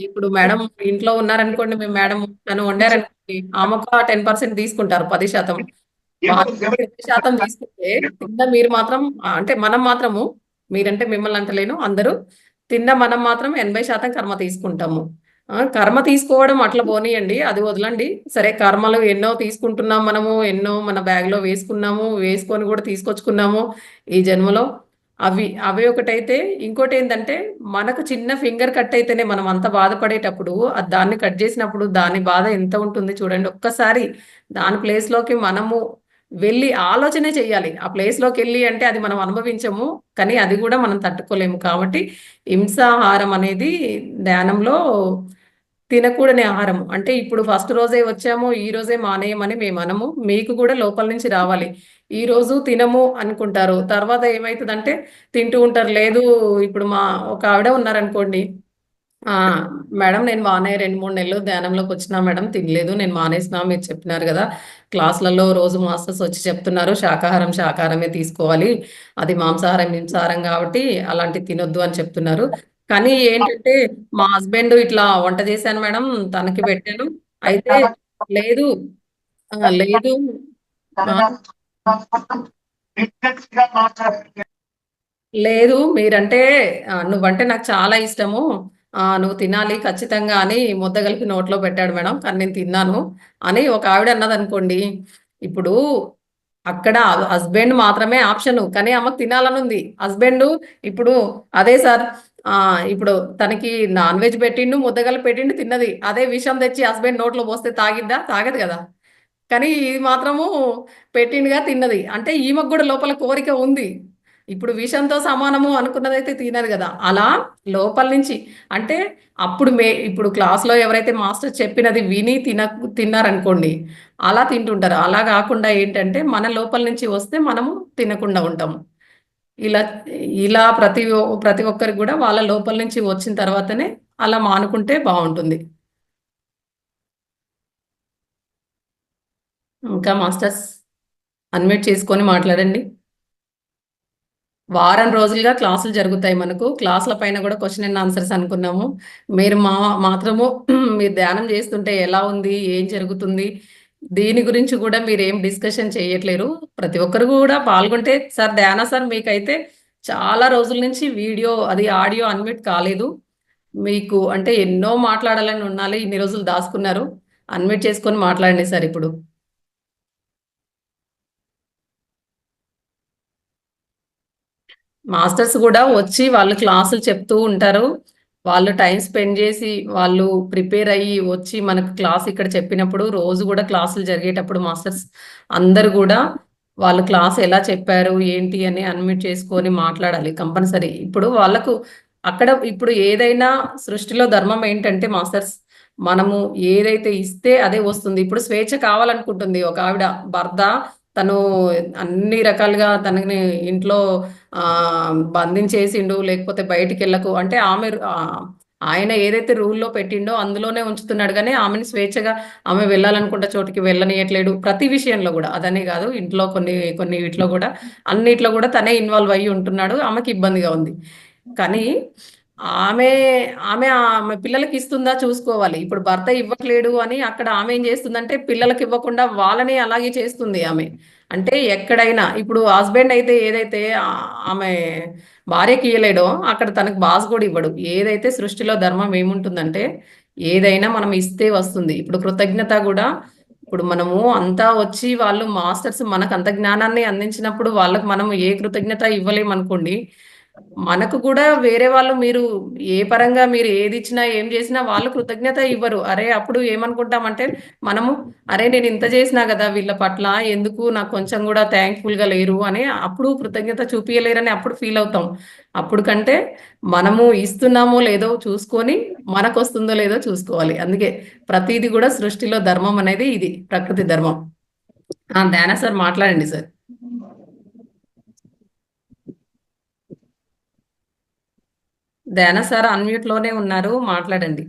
ఇప్పుడు మేడం ఇంట్లో ఉన్నారనుకోండి, మేము మేడం తను వండారనుకోండి, ఆమెకు 10% తీసుకుంటారు, 10%. 20% తీసుకుంటే తిన్న మీరు మాత్రం అంటే మనం మాత్రము, మీరంటే మిమ్మల్ని అంటలేను, అందరూ తిన్న మనం మాత్రం 80% కర్మ తీసుకుంటాము. కర్మ తీసుకోవడం అట్లా పోనీయండి, అది వదలండి. సరే కర్మలు ఎన్నో తీసుకుంటున్నాం మనము, ఎన్నో మన బ్యాగ్ లో వేసుకున్నాము, వేసుకొని కూడా తీసుకొచ్చుకున్నాము ఈ జన్మలో. అవి ఒకటైతే ఇంకోటి ఏంటంటే మనకు చిన్న ఫింగర్ కట్ అయితేనే మనం అంత బాధపడేటప్పుడు దాన్ని కట్ చేసినప్పుడు దాని బాధ ఎంత ఉంటుంది చూడండి. ఒక్కసారి దాని ప్లేస్ లోకి మనము వెళ్ళి ఆలోచనే చెయ్యాలి. ఆ ప్లేస్ లోకి వెళ్ళి అంటే అది మనం అనుభవించము, కానీ అది కూడా మనం తట్టుకోలేము. కాబట్టి హింసాహారం అనేది ధ్యానంలో తినకూడని ఆహారం. అంటే ఇప్పుడు ఫస్ట్ రోజే వచ్చాము, ఈ రోజే మానేయమని మేము అనము. మీకు కూడా లోపల నుంచి రావాలి. ఈ రోజు తినము అనుకుంటారు, తర్వాత ఏమవుతుందంటే తింటూ ఉంటారు. లేదు ఇప్పుడు ఒక ఆవిడ ఉన్నారనుకోండి, మేడం నేను 2-3 నెలలు ధ్యానంలోకి వచ్చినా మేడం, తినలేదు, నేను మానేసినా, మీరు చెప్పినారు కదా క్లాసులలో రోజు మాస్టర్స్ వచ్చి చెప్తున్నారు శాకాహారమే తీసుకోవాలి, అది మాంసాహారం హింసాహారం కాబట్టి అలాంటి తినొద్దు అని చెప్తున్నారు. కానీ ఏంటంటే మా హస్బెండ్ ఇట్లా వంట చేశాను మేడం, తనకి పెట్టాను, అయితే లేదు లేదు లేదు మీరంటే నువ్వంటే నాకు చాలా ఇష్టము, నువ్వు తినాలి ఖచ్చితంగా అని ముద్ద కలిపి నోట్లో పెట్టాడు మేడం, కానీ నేను తిన్నాను అని ఒక ఆవిడ అన్నది అనుకోండి. ఇప్పుడు అక్కడ హస్బెండ్ మాత్రమే ఆప్షన్, కానీ ఆమెకు తినాలని ఉంది. హస్బెండ్ ఇప్పుడు అదే సార్, ఇప్పుడు తనకి నాన్ వెజ్ పెట్టిండు, ముద్దగలు పెట్టిండు, తిన్నది. అదే విషయం తెచ్చి హస్బెండ్ నోట్లో పోస్తే తాగిద్దా? తాగదు కదా. కానీ ఇది మాత్రము పెట్టిండుగా తిన్నది, అంటే ఈమెకు కూడా లోపల కోరిక ఉంది. ఇప్పుడు విషంతో సమానము అనుకున్నదైతే తినదు కదా. అలా లోపల నుంచి అంటే ఇప్పుడు క్లాస్లో ఎవరైతే మాస్టర్ చెప్పినది విని తిన్నారనుకోండి, అలా తింటుంటారు. అలా కాకుండా ఏంటంటే మన లోపల నుంచి వస్తే మనము తినకుండా ఉంటాము. ఇలా ఇలా ప్రతి ఒక్కరికి కూడా వాళ్ళ లోపల నుంచి వచ్చిన తర్వాతనే అలా మానుకుంటే బాగుంటుంది. ఇంకా మాస్టర్స్ అన్మ్యూట్ చేసుకొని మాట్లాడండి. వారం రోజులుగా క్లాసులు జరుగుతాయి మనకు. క్లాసుల పైన కూడా క్వశ్చన్ అండ్ ఆన్సర్స్ అనుకున్నాము. మీరు మాత్రము మీరు ధ్యానం చేస్తుంటే ఎలా ఉంది, ఏం జరుగుతుంది, దీని గురించి కూడా మీరేం డిస్కషన్ చేయట్లేరు. ప్రతి ఒక్కరు కూడా పాల్గొంటే సార్ ధ్యాన సార్ మీకైతే చాలా రోజుల నుంచి వీడియో అది ఆడియో అన్మ్యూట్ కాలేదు. మీకు అంటే ఎన్నో మాట్లాడాలని ఉండాలి. ఇన్ని రోజులు దాచుకున్నారు. అన్మ్యూట్ చేసుకొని మాట్లాడండి సార్ ఇప్పుడు. మాస్టర్స్ కూడా వచ్చి వాళ్ళు క్లాసులు చెప్తూ ఉంటారు. వాళ్ళు టైం స్పెండ్ చేసి వాళ్ళు ప్రిపేర్ అయ్యి వచ్చి మనకు క్లాస్ ఇక్కడ చెప్పినప్పుడు రోజు కూడా క్లాసులు జరిగేటప్పుడు మాస్టర్స్ అందరు కూడా వాళ్ళు క్లాస్ ఎలా చెప్పారు ఏంటి అని అన్మ్యూట్ చేసుకొని మాట్లాడాలి కంపల్సరీ. ఇప్పుడు వాళ్ళకు అక్కడ ఇప్పుడు ఏదైనా సృష్టిలో ధర్మం ఏంటంటే మాస్టర్స్ మనము ఏదైతే ఇస్తే అదే వస్తుంది. ఇప్పుడు స్వేచ్ఛ కావాలనుకుంటుంది ఒక ఆవిడ భర్త, తను అన్ని రకాలుగా తనని ఇంట్లో బంధించేసిండు, లేకపోతే బయటికి వెళ్ళకు అంటే ఆయన ఏదైతే రూల్లో పెట్టిండో అందులోనే ఉంచుతున్నాడు, కానీ ఆమెను స్వేచ్ఛగా ఆమె వెళ్ళాలనుకుంటే చోటికి వెళ్ళనియట్లేడు. ప్రతి విషయంలో కూడా అదనే కాదు, ఇంట్లో కొన్ని కొన్ని వీటిలో కూడా అన్నిట్లో కూడా తనే ఇన్వాల్వ్ అయ్యి ఉంటున్నాడు. ఆమెకి ఇబ్బందిగా ఉంది. కానీ ఆమె ఆమె ఆమె పిల్లలకి ఇస్తుందా చూసుకోవాలి. ఇప్పుడు భర్త ఇవ్వట్లేడు అని అక్కడ ఆమె ఏం చేస్తుందంటే పిల్లలకి ఇవ్వకుండా వాళ్ళని అలాగే చేస్తుంది ఆమె. అంటే ఎక్కడైనా ఇప్పుడు హస్బెండ్ అయితే ఏదైతే ఆమె భార్యకి ఇయ్యలేడో అక్కడ తనకు బాస్ కూడా ఇవ్వడు. ఏదైతే సృష్టిలో ధర్మం ఏముంటుందంటే ఏదైనా మనం ఇస్తే వస్తుంది. ఇప్పుడు కృతజ్ఞత కూడా ఇప్పుడు మనము అంతా వచ్చి వాళ్ళు మాస్టర్స్ మనకు అంత జ్ఞానాన్ని అందించినప్పుడు వాళ్ళకు మనం ఏ కృతజ్ఞత ఇవ్వలేమనుకోండి, మనకు కూడా వేరే వాళ్ళు మీరు ఏ పరంగా మీరు ఏది ఇచ్చినా ఏం చేసినా వాళ్ళు కృతజ్ఞత ఇవ్వరు. అరే అప్పుడు ఏమనుకుంటామంటే మనము అరే నేను ఇంత చేసినా కదా వీళ్ళ పట్ల, ఎందుకు నాకు కొంచెం కూడా థ్యాంక్ఫుల్ గా లేరు అని అప్పుడు కృతజ్ఞత చూపించలేరని అప్పుడు ఫీల్ అవుతాం. అప్పుడు కంటే మనము ఇస్తున్నామో లేదో చూసుకొని మనకు వస్తుందో లేదో చూసుకోవాలి. అందుకే ప్రతిది కూడా సృష్టిలో ధర్మం అనేది ఇది ప్రకృతి ధర్మం. ధ్యాన సార్ మాట్లాడండి సార్. ధ్యాన సార్ అన్మ్యూట్ లోనే ఉన్నారు, మాట్లాడండి.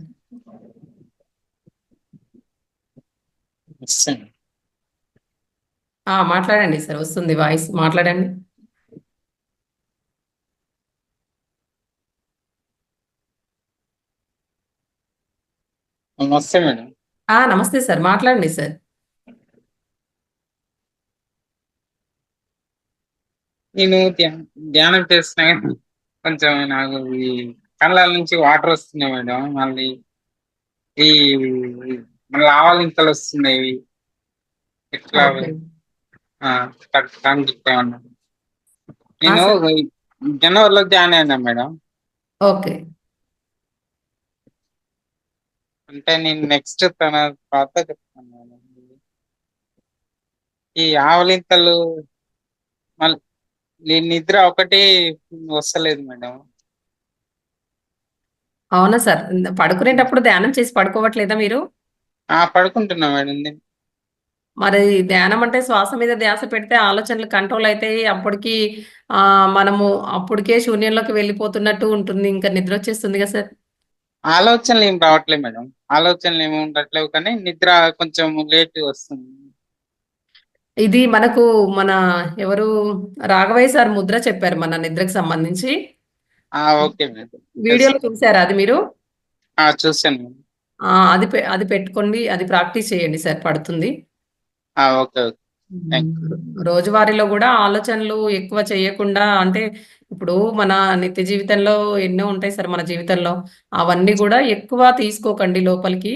మాట్లాడండి సార్, వస్తుంది వాయిస్, మాట్లాడండి. నమస్తే మేడం. నమస్తే సార్, మాట్లాడండి సార్. నేను ధ్యానం చేస్తున్నా కానీ కొంచెం నాకు ఈ కళ్ళ నుంచి వాటర్ వస్తున్నాయి మేడం. మళ్ళీ మళ్ళీ ఆవలింతలు వస్తున్నాయి. ఎట్లా ఏమన్నా నేను జనవరిలో జాయిన్ అయినా మేడం. ఓకే, అంటే నేను నెక్స్ట్ తన తర్వాత చెప్తాను మేడం. ఈ ఆవలింతలు మళ్ళీ నిద్ర ఒకటి వస్తలేదు మేడం. అవునా సార్, పడుకునేటప్పుడు ధ్యానం చేసి పడుకోవట్లేదా మీరు? పడుకుంటున్నా మేడం. మరి ధ్యానం అంటే శ్వాస మీద ధ్యాస పెడితే ఆలోచనలు కంట్రోల్ అవుతాయి. అప్పటికి మనము అప్పటికే శూన్యంలోకి వెళ్ళిపోతున్నట్టు ఉంటుంది, ఇంకా నిద్ర వచ్చేస్తుంది కదా సార్. ఆలోచనలు ఏం రావట్లేదు మేడం. ఆలోచనలు ఏమి ఉండట్లేవు, కానీ నిద్ర కొంచెం లేట్ వస్తుంది. ఇది మనకు మన ఎవరు రాఘవయ్య సార్ ముద్ర చెప్పారు మన నిద్రకు సంబంధించి. Okay madam. వీడియోలో చూసారా అది మీరు? చూసాను మేడం. అది పెట్టుకోండి, అది ప్రాక్టీస్ చేయండి సార్, పడుతుంది. ఓకే. రోజువారీలో కూడా ఆలోచనలు ఎక్కువ చేయకుండా, అంటే ఇప్పుడు మన నిత్య జీవితంలో ఎన్నో ఉంటాయి సార్ మన జీవితంలో, అవన్నీ కూడా ఎక్కువ తీసుకోకండి లోపలికి.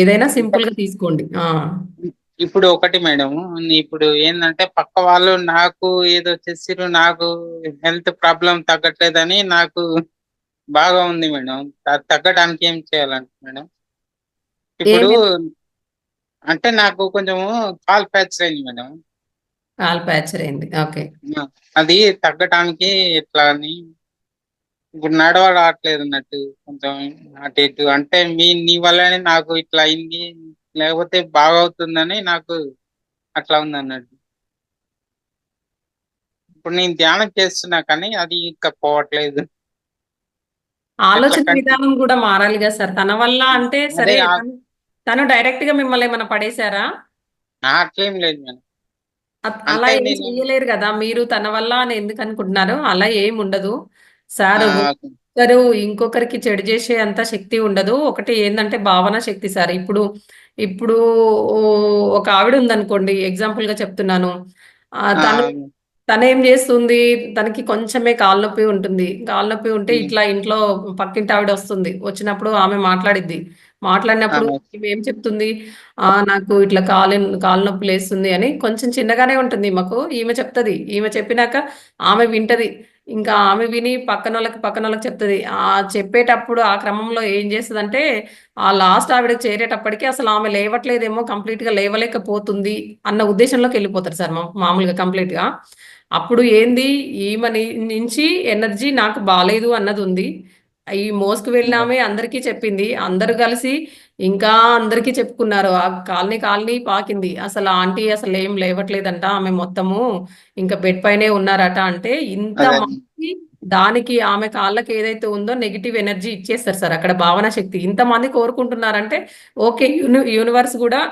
ఏదైనా సింపుల్ గా తీసుకోండి. ఇప్పుడు ఒకటి మేడం, ఇప్పుడు ఏంటంటే పక్క వాళ్ళు నాకు ఏదో చేసిరు, నాకు హెల్త్ ప్రాబ్లం తగ్గట్లేదని నాకు బాగా ఉంది మేడం. తగ్గడానికి ఏం చేయాలంటే మేడం, ఇప్పుడు అంటే నాకు కొంచెము కాల్ ఫ్రాక్చర్ అయింది మేడం. కాల్ ఫ్రాక్చర్ అయింది, ఓకే. అది తగ్గడానికి ఎట్లా అని ఇప్పుడు నడవట్లేదు అన్నట్టు, కొంచెం అటు ఇటు. అంటే నీ వల్లనే నాకు ఇట్లా అయింది, లేకపోతే బాగవుతుందని నాకు అట్లా ఉంది అన్నట్టు. ఇప్పుడు నేను ధ్యానం చేస్తున్నా కానీ అది ఇంకా పోవట్లేదు. ఆలోచన విధానం కూడా మారాలి కదా సార్ తన వల్ల. అంటే సరే తను డైరెక్ట్ గా మిమ్మల్ని ఏమైనా పడేశారా? అట్లేం లేదు మేడం. అలా ఏం చేయలేరు కదా మీరు, తన వల్ల అని ఎందుకు అనుకుంటున్నారు? అలా ఏం ఉండదు సార్. ఒకరు ఇంకొకరికి చెడు చేసే అంత శక్తి ఉండదు. ఒకటి ఏందంటే భావన శక్తి సార్. ఇప్పుడు ఇప్పుడు ఒక ఆవిడ ఉందనుకోండి, ఎగ్జాంపుల్ గా చెప్తున్నాను. ఆ, తను తనేం చేస్తుంది, తనకి కొంచెమే కాలు నొప్పి ఉంటుంది. కాలు నొప్పి ఉంటే ఇట్లా ఇంట్లో పక్కింటి ఆవిడ వస్తుంది. వచ్చినప్పుడు ఆమె మాట్లాడిద్ది. మాట్లాడినప్పుడు ఈమె ఏం చెప్తుంది, నాకు ఇట్లా కాలు నొప్పి లేస్తుంది అని కొంచెం చిన్నగానే ఉంటుంది ఈమెకు. ఈమె చెప్తది. ఈమె చెప్పినాక ఆమె వింటది. ఇంకా ఆమె విని పక్కనోళ్ళకి చెప్తది. చెప్పేటప్పుడు ఆ క్రమంలో ఏం చేస్తదంటే, ఆ లాస్ట్ ఆవిడకి చేరేటప్పటికి అసలు ఆమె లేవట్లేదేమో, కంప్లీట్ గా లేవలేకపోతుంది అన్న ఉద్దేశంలోకి వెళ్ళిపోతారు సార్ మామూలుగా కంప్లీట్ గా. అప్పుడు ఏంది, ఈమె నుంచి ఎనర్జీ నాకు బాలేదు అన్నది ఉంది. ఈ మోసుకు వెళ్ళినామే అందరికీ చెప్పింది. అందరూ కలిసి ఇంకా అందరికీ చెప్పుకున్నారు. ఆ కాలనీ పాకింది. అసలు ఆంటీ అసలు ఏం లేవట్లేదంట, ఆమె మొత్తము ఇంకా బెడ్ పైనే ఉన్నారట. అంటే ఇంత అదే మంది దానికి ఆమె కాళ్ళకి ఏదైతే ఉందో నెగిటివ్ ఎనర్జీ ఇచ్చేస్తారు సార్. అక్కడ భావన శక్తి ఇంతమంది కోరుకుంటున్నారంటే ఓకే, యూనివర్స్ కూడా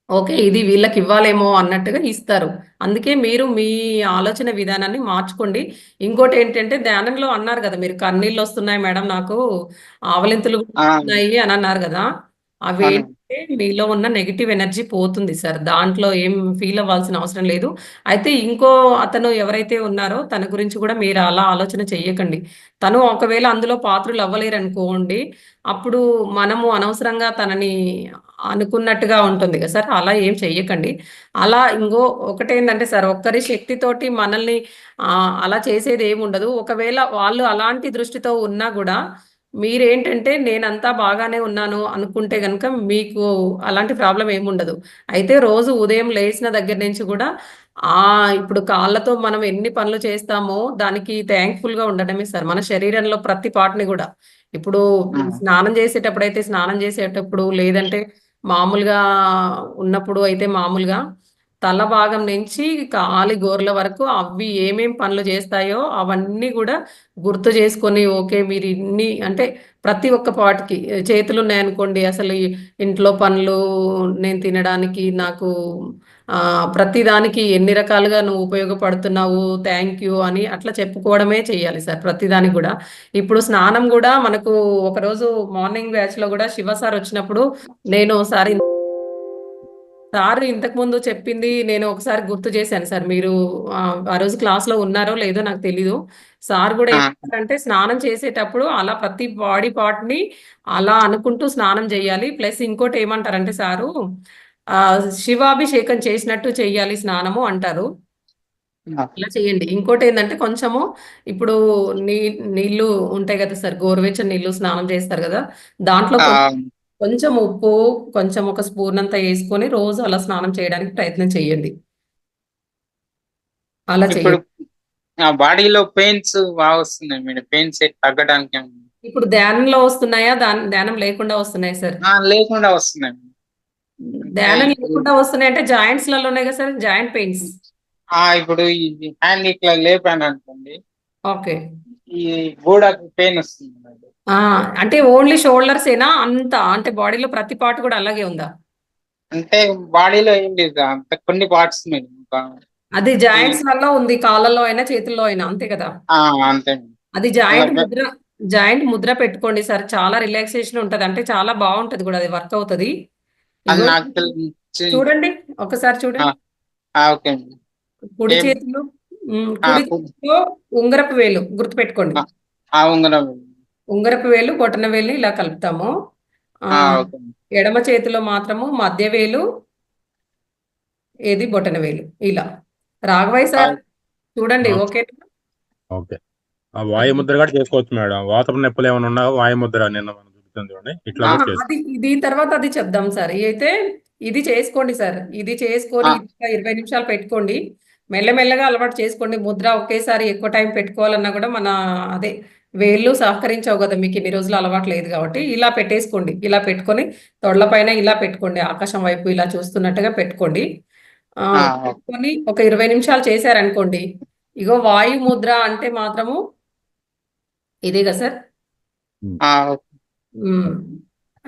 ఓకే ఇది వీళ్ళకి ఇవ్వాలేమో అన్నట్టుగా ఇస్తారు. అందుకే మీరు మీ ఆలోచన విధానాన్ని మార్చుకోండి. ఇంకోటి ఏంటంటే, ధ్యానంలో అన్నారు కదా మీరు, కన్నీళ్ళు వస్తున్నాయి మేడం నాకు, ఆవలింతలు ఆ, వస్తున్నాయి అని అన్నారు కదా. అవి అవును. ఏంటంటే మీలో ఉన్న నెగిటివ్ ఎనర్జీ పోతుంది సార్. దాంట్లో ఏం ఫీల్ అవ్వాల్సిన అవసరం లేదు. అయితే ఇంకో అతను ఎవరైతే ఉన్నారో తన గురించి కూడా మీరు అలా ఆలోచన చెయ్యకండి. తను ఒకవేళ అందులో పాత్రులు అవ్వలేరు అనుకోండి, అప్పుడు మనము అనవసరంగా తనని అనుకున్నట్టుగా ఉంటుంది కదా సార్. అలా ఏం చెయ్యకండి. అలా ఇంకో ఒకటేంటంటే సార్, ఒక్కరి శక్తితోటి మనల్ని అలా చేసేది ఏమి ఉండదు. ఒకవేళ వాళ్ళు అలాంటి దృష్టితో ఉన్నా కూడా మీరేంటంటే నేనంతా బాగానే ఉన్నాను అనుకుంటే గనుక మీకు అలాంటి ప్రాబ్లం ఏమి ఉండదు. అయితే రోజు ఉదయం లేచిన దగ్గర నుంచి కూడా ఇప్పుడు కాళ్ళతో మనం ఎన్ని పనులు చేస్తామో దానికి థ్యాంక్ఫుల్ గా ఉండడమే సార్. మన శరీరంలో ప్రతి పార్ట్ని కూడా ఇప్పుడు స్నానం చేసేటప్పుడు లేదంటే మామూలుగా ఉన్నప్పుడు అయితే మామూలుగా తల భాగం నుంచి కాలి గోర్ల వరకు అవి ఏమేం పనులు చేస్తాయో అవన్నీ కూడా గుర్తు చేసుకొని, ఓకే మీరు ఇన్ని అంటే ప్రతి ఒక్క పాటికి చేతులు ఉన్నాయనుకోండి, అసలు ఈ ఇంట్లో పనులు, నేను తినడానికి, నాకు ప్రతి దానికి ఎన్ని రకాలుగా నువ్వు ఉపయోగపడుతున్నావు, థ్యాంక్ యూ అని అట్లా చెప్పుకోవడమే చెయ్యాలి సార్ ప్రతిదానికి కూడా. ఇప్పుడు స్నానం కూడా మనకు ఒకరోజు మార్నింగ్ బ్యాచ్ లో కూడా శివ సార్ వచ్చినప్పుడు నేను ఒకసారి సార్ ఇంతకు ముందు చెప్పింది నేను ఒకసారి గుర్తు చేశాను సార్. మీరు ఆ రోజు క్లాస్ లో ఉన్నారో లేదో నాకు తెలీదు. సార్ కూడా ఆ, ఏమంటారంటే స్నానం చేసేటప్పుడు అలా ప్రతి బాడీ పార్ట్ ని అలా అనుకుంటూ స్నానం చేయాలి. ప్లస్ ఇంకోటి ఏమంటారంటే సారు, శివాభిషేకం చేసినట్టు చెయ్యాలి స్నానము అంటారు. ఆ, ఇలా చేయండి. ఇంకోటి ఏంటంటే కొంచెము ఇప్పుడు నీళ్లు ఉంటాయి కదా సార్, గోరువెచ్చని నీళ్లు స్నానం చేస్తారు కదా, దాంట్లో ఆ, కొంచెం ఉప్పు, కొంచెం ఒక స్పూన్ అంతా వేసుకొని రోజు అలా స్నానం చేయడానికి ప్రయత్నం చేయండి. అలా ఇప్పుడు చేయండి. బాడీలో పెయిన్స్ బాగా వస్తున్నాయి మేడం. పెయిన్స్ తగ్గడానికి ఏమన్నా? ఇప్పుడు ధ్యానంలో వస్తున్నాయా, ధ్యానం లేకుండా వస్తున్నాయా సార్? లేకుండా వస్తున్నాయి మేడం. అంటే ధ్యానం ఇప్పుడు లేకుండా వస్తున్నాయి అంటే జాయింట్స్ లలోనే కదా సార్, జాయింట్ పెయిన్స్. ఇప్పుడు ఈ హ్యాండ్ ఇట్లా లేపాను అనుకోండి, ఓకే. ఈ గోడకు పెయిన్ వస్తుంది మేడం. అంటే ఓన్లీ షోల్డర్స్ ఏనా అంత, అంటే బాడీలో ప్రతి పార్ట్ కూడా అలాగే ఉందా? అంటే బాడీలో ఏం లేదు, అంత కొన్ని పార్ట్స్ మేడం. అది జాయింట్స్ వల్ల ఉంది, కాళ్ళలో అయినా చేతుల్లో అయినా అంతే కదా. అంతే మేడం. అది అలా జాయింట్ ముద్ర పెట్టుకోండి సార్. చాలా రిలాక్సేషన్ ఉంటది, అంటే చాలా బాగుంటది కూడా, అది వర్క్ అవుతుంది. అది ఇగో నాకు చూడండి, ఒకసారి చూడండి. Okay madam. కుడి ఏం చేతిలో కుడి చేతిలో ఉంగరపు వేలు గుర్తుపెట్టుకోండి. ఉంగరం. ఉంగరపు వేలు, బొటన వేలు ఇలా కలుపుతాము. Okay madam. ఎడమ చేతిలో మాత్రము మధ్య వేలు, ఏది బొటన వేలు ఇలా. రాఘవయ్య సార్ చూడండి, ఓకే. ఓకే. ఆ వాయుముద్ర కూడా చేసుకోవచ్చు మేడం. వాతపు నొప్పులు ఏమైనా ఉన్నా వాయుముద్ర నిన్న మనం చూపిస్తుంది చూడండి, ఇట్లా కూడా చేసుకోవచ్చు. అది దీని తర్వాత అది చెప్దాం సార్. అయితే ఇది చేసుకోండి సార్. ఇది చేసుకొని ఇది 20 నిమిషాలు పెట్టుకోండి. మెల్లమెల్లగా అలవాటు చేసుకోండి. ముద్ర ఒకేసారి ఎక్కువ టైం పెట్టుకోవాలన్నా కూడా మన అదే వేళ్ళు సహకరించవు కదా, మీకు ఇన్ని రోజులు అలవాటు లేదు కాబట్టి ఇలా పెట్టేసుకోండి. ఇలా పెట్టుకొని తొడల పైన ఇలా పెట్టుకోండి, ఆకాశం వైపు ఇలా చూస్తున్నట్టుగా పెట్టుకోండి. పెట్టుకొని ఒక 20 నిమిషాలు చేశారనుకోండి, ఇగో వాయు ముద్ర అంటే మాత్రము ఇదే కదా సార్.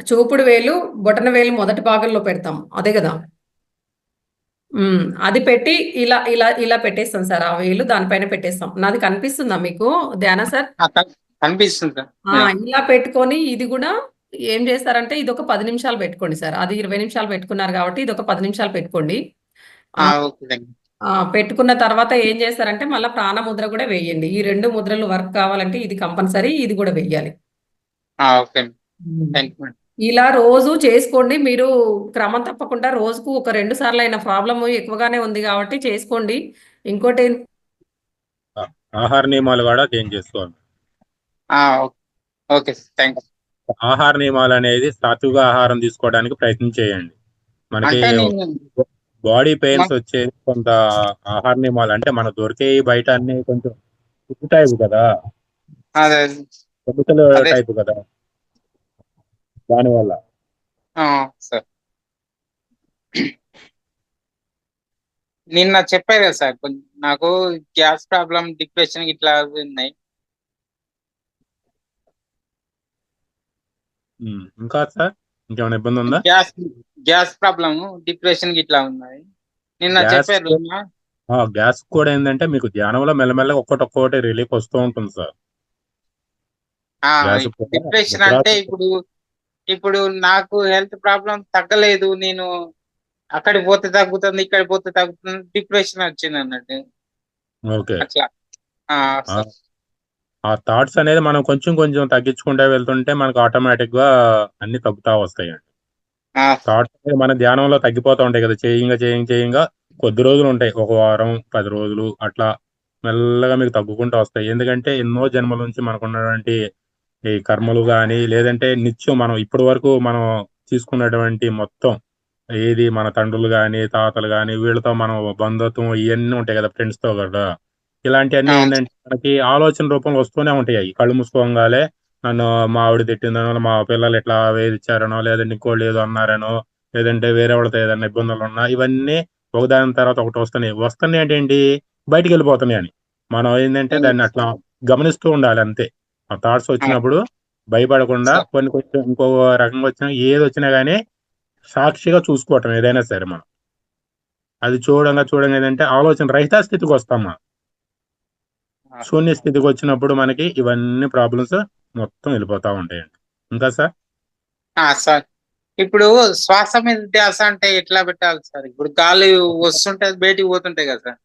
చూపుడు వేలు, బొటన వేలు మొదటి భాగంలో పెడతాం అదే కదా. అది పెట్టి ఇలా ఇలా ఇలా పెట్టేస్తాం సార్. ఆ వేలు దానిపైన పెట్టేస్తాం. నాది కనిపిస్తుందా మీకు ధ్యాన సార్? కనిపిస్తుంది ఇలా పెట్టుకొని ఇది కూడా ఏం చేస్తారంటే ఇది ఒక 10 నిమిషాలు పెట్టుకోండి సార్. అది 20 నిమిషాలు పెట్టుకున్నారు కాబట్టి ఇది ఒక 10 నిమిషాలు పెట్టుకోండి. ఓకే పెట్టుకున్న తర్వాత ఏం చేస్తారంటే మళ్ళీ ప్రాణముద్ర కూడా వేయండి. ఈ 2 ముద్రలు వర్క్ కావాలంటే ఇది కంపల్సరీ, ఇది కూడా వెయ్యాలి. Okay thank you. ఇలా రోజు చేసుకోండి. మీరు క్రమం తప్పకుండా రోజుకు ఒక 2 సార్లు అయిన ప్రాబ్లమ్ ఎక్కువగానే ఉంది కాబట్టి చేసుకోండి. ఇంకోటి ఆహార నియమాలు కూడా చేంజ్ చేసుకోవాలి. Okay thank you. ఆహార నియమాలు అనేది సాత్విక ఆహారం తీసుకోవడానికి ప్రయత్నం చేయండి. మనకి అంటే నేను బాడీ పెయిన్స్ వచ్చే కొంత ఆహార నియమాలు అంటే మనకు దొరికే బయట అన్ని కొంచెం ఫుడ్ టైప్ కదా, అదే కెమికల్ అదే టైప్ కదా, దానివల్ల సార్ నిన్న చెప్పారు కదా సార్, కొంచెం నాకు గ్యాస్ ప్రాబ్లం, డిప్రెషన్ ఇట్లా ఉన్నాయి. ఇంకా సార్ ఇంకేమైనా ఇబ్బంది ఉందా? గ్యాస్ ప్రాబ్లమ్, డిప్రెషన్ ఇట్లా ఉన్నాయి. నిన్న గ్యాస్ చెప్పారు. గ్యాస్ కూడా ఏంటంటే మీకు ధ్యానంలో మెల్లమెల్లగా ఒక్కొక్కటి రిలీఫ్ వస్తూ ఉంటుంది సార్. గ్యాస్ కూడా డిప్రెషన్ అంటే ఇప్పుడు నాకు హెల్త్ ప్రాబ్లం తగ్గలేదు. నేను అక్కడికి పోతే తగ్గుతుంది, ఇక్కడికి పోతే తగ్గుతుంది, డిప్రెషన్ వచ్చింది అన్నట్టు. ఓకే. అట్లా సార్. ఆ థాట్స్ అనేది మనం కొంచెం కొంచెం తగ్గించుకుంటూ వెళ్తుంటే మనకు ఆటోమేటిక్ గా అన్ని తగ్గుతా వస్తాయండి. థాట్స్ అనేది మన ధ్యానంలో తగ్గిపోతూ ఉంటాయి కదా, చేయంగా కొద్ది రోజులు ఉంటాయి, 1 వారం 10 రోజులు అట్లా మెల్లగా మీకు తగ్గుకుంటూ వస్తాయి. ఎందుకంటే ఎన్నో జన్మల నుంచి మనకు ఉన్నటువంటి ఈ కర్మలు కానీ, లేదంటే నిత్యం మనం ఇప్పటి వరకు మనం తీసుకున్నటువంటి మొత్తం ఏది మన తండ్రులు కానీ, తాతలు కానీ, వీళ్ళతో మనం బంధుత్వం ఇవన్నీ ఉంటాయి కదా, ఫ్రెండ్స్ తో కదా, ఇలాంటివన్నీ ఏంటంటే మనకి ఆలోచన రూపంలో వస్తూనే ఉంటాయి. కళ్ళు మూసుకోగానే నన్ను మా ఆవిడ తిట్టిందనో, మా పిల్లలు ఎట్లా వేధించారనో, లేదంటే ఇంకోళ్ళు ఏదో అన్నారనో, లేదంటే వేరే వాళ్ళతో ఏదైనా ఇబ్బందులు ఉన్నా, ఇవన్నీ ఒకదాని తర్వాత ఒకటి వస్తున్నాయి ఏంటండి బయటికి వెళ్ళిపోతున్నాయి అని మనం ఏంటంటే దాన్ని అట్లా గమనిస్తూ ఉండాలి అంతే. ఆ థాట్స్ వచ్చినప్పుడు భయపడకుండా కొంచెం ఇంకో రకంగా వచ్చినా ఏది వచ్చినా కానీ సాక్షిగా చూసుకోవటం ఏదైనా సరే మనం అది చూడంగా ఏంటంటే ఆలోచన రహిత స్థితికి వస్తాం. మనం శూన్య స్థితికి వచ్చినప్పుడు మనకి ఇవన్నీ ప్రాబ్లమ్స్ మొత్తం వెళ్ళిపోతా ఉంటాయండి. ఇంకా సార్ సార్ ఇప్పుడు శ్వాస మీద ధ్యాస అంటే ఎట్లా పెట్టాలి సార్? ఇప్పుడు గాలి వస్తుంటే బయటికి పోతుంటాయి కదా సార్,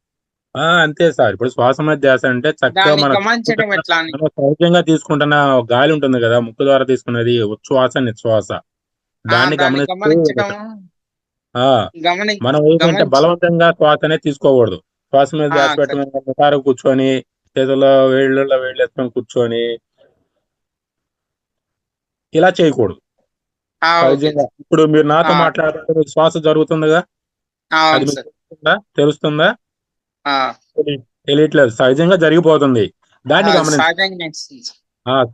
అంతే సార్. ఇప్పుడు శ్వాస మీద ధ్యాస అంటే చక్కగా దాన్ని మనం గమనించడం ఎట్లా అని. సహజంగా తీసుకుంటున్న గాలి ఉంటుంది కదా, ముక్కు ద్వారా తీసుకునేది ఉచ్ఛ్వాస నిశ్వాస, దాన్ని దాన్ని గమనించడం మనం ఏంటంటే బలవంతంగా శ్వాస అనేది తీసుకోకూడదు. శ్వాస మీద ధ్యాస పెట్టడం కూర్చొని చేతుల్లో వేళ్ళల్లో వేళ్ళు వేసుకొని కూర్చొని ఇలా చేయకూడదు. సహజంగా ఇప్పుడు మీరు నాతో మాట్లాడుతుంటే మీకు శ్వాస జరుగుతుందిగా, అది మీకు తెలుస్తుందా? తెలియట్లేదు, సహజంగా జరిగిపోతుంది. దాన్ని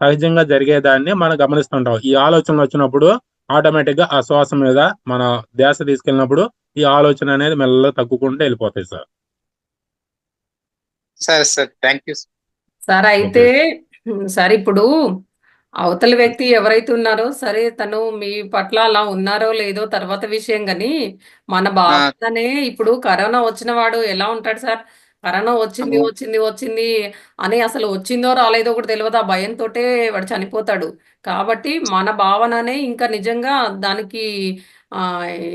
సహజంగా జరిగేదాన్ని మనం గమనిస్తుంటాం. ఈ ఆలోచనలు వచ్చినప్పుడు ఆటోమేటిక్ గా ఆ శ్వాస మీద మన ధ్యాస తీసుకెళ్ళినప్పుడు ఈ ఆలోచన అనేది మెల్లగా తగ్గుకుంటూ వెళ్ళిపోతాయి సార్. సరే సార్, థ్యాంక్ యూ సార్. అయితే సార్ ఇప్పుడు అవతలి వ్యక్తి ఎవరైతే ఉన్నారో సరే, తను మీ పట్ల అలా ఉన్నారో లేదో తర్వాత విషయం, కానీ మన బాధనే ఇప్పుడు కరోనా వచ్చిన వాడు ఎలా ఉంటాడు సార్? కరోనా వచ్చింది అని అసలు వచ్చిందో రాలేదో కూడా తెలియదు, ఆ భయంతో వాడు చనిపోతాడు. కాబట్టి మన భావననే ఇంకా నిజంగా దానికి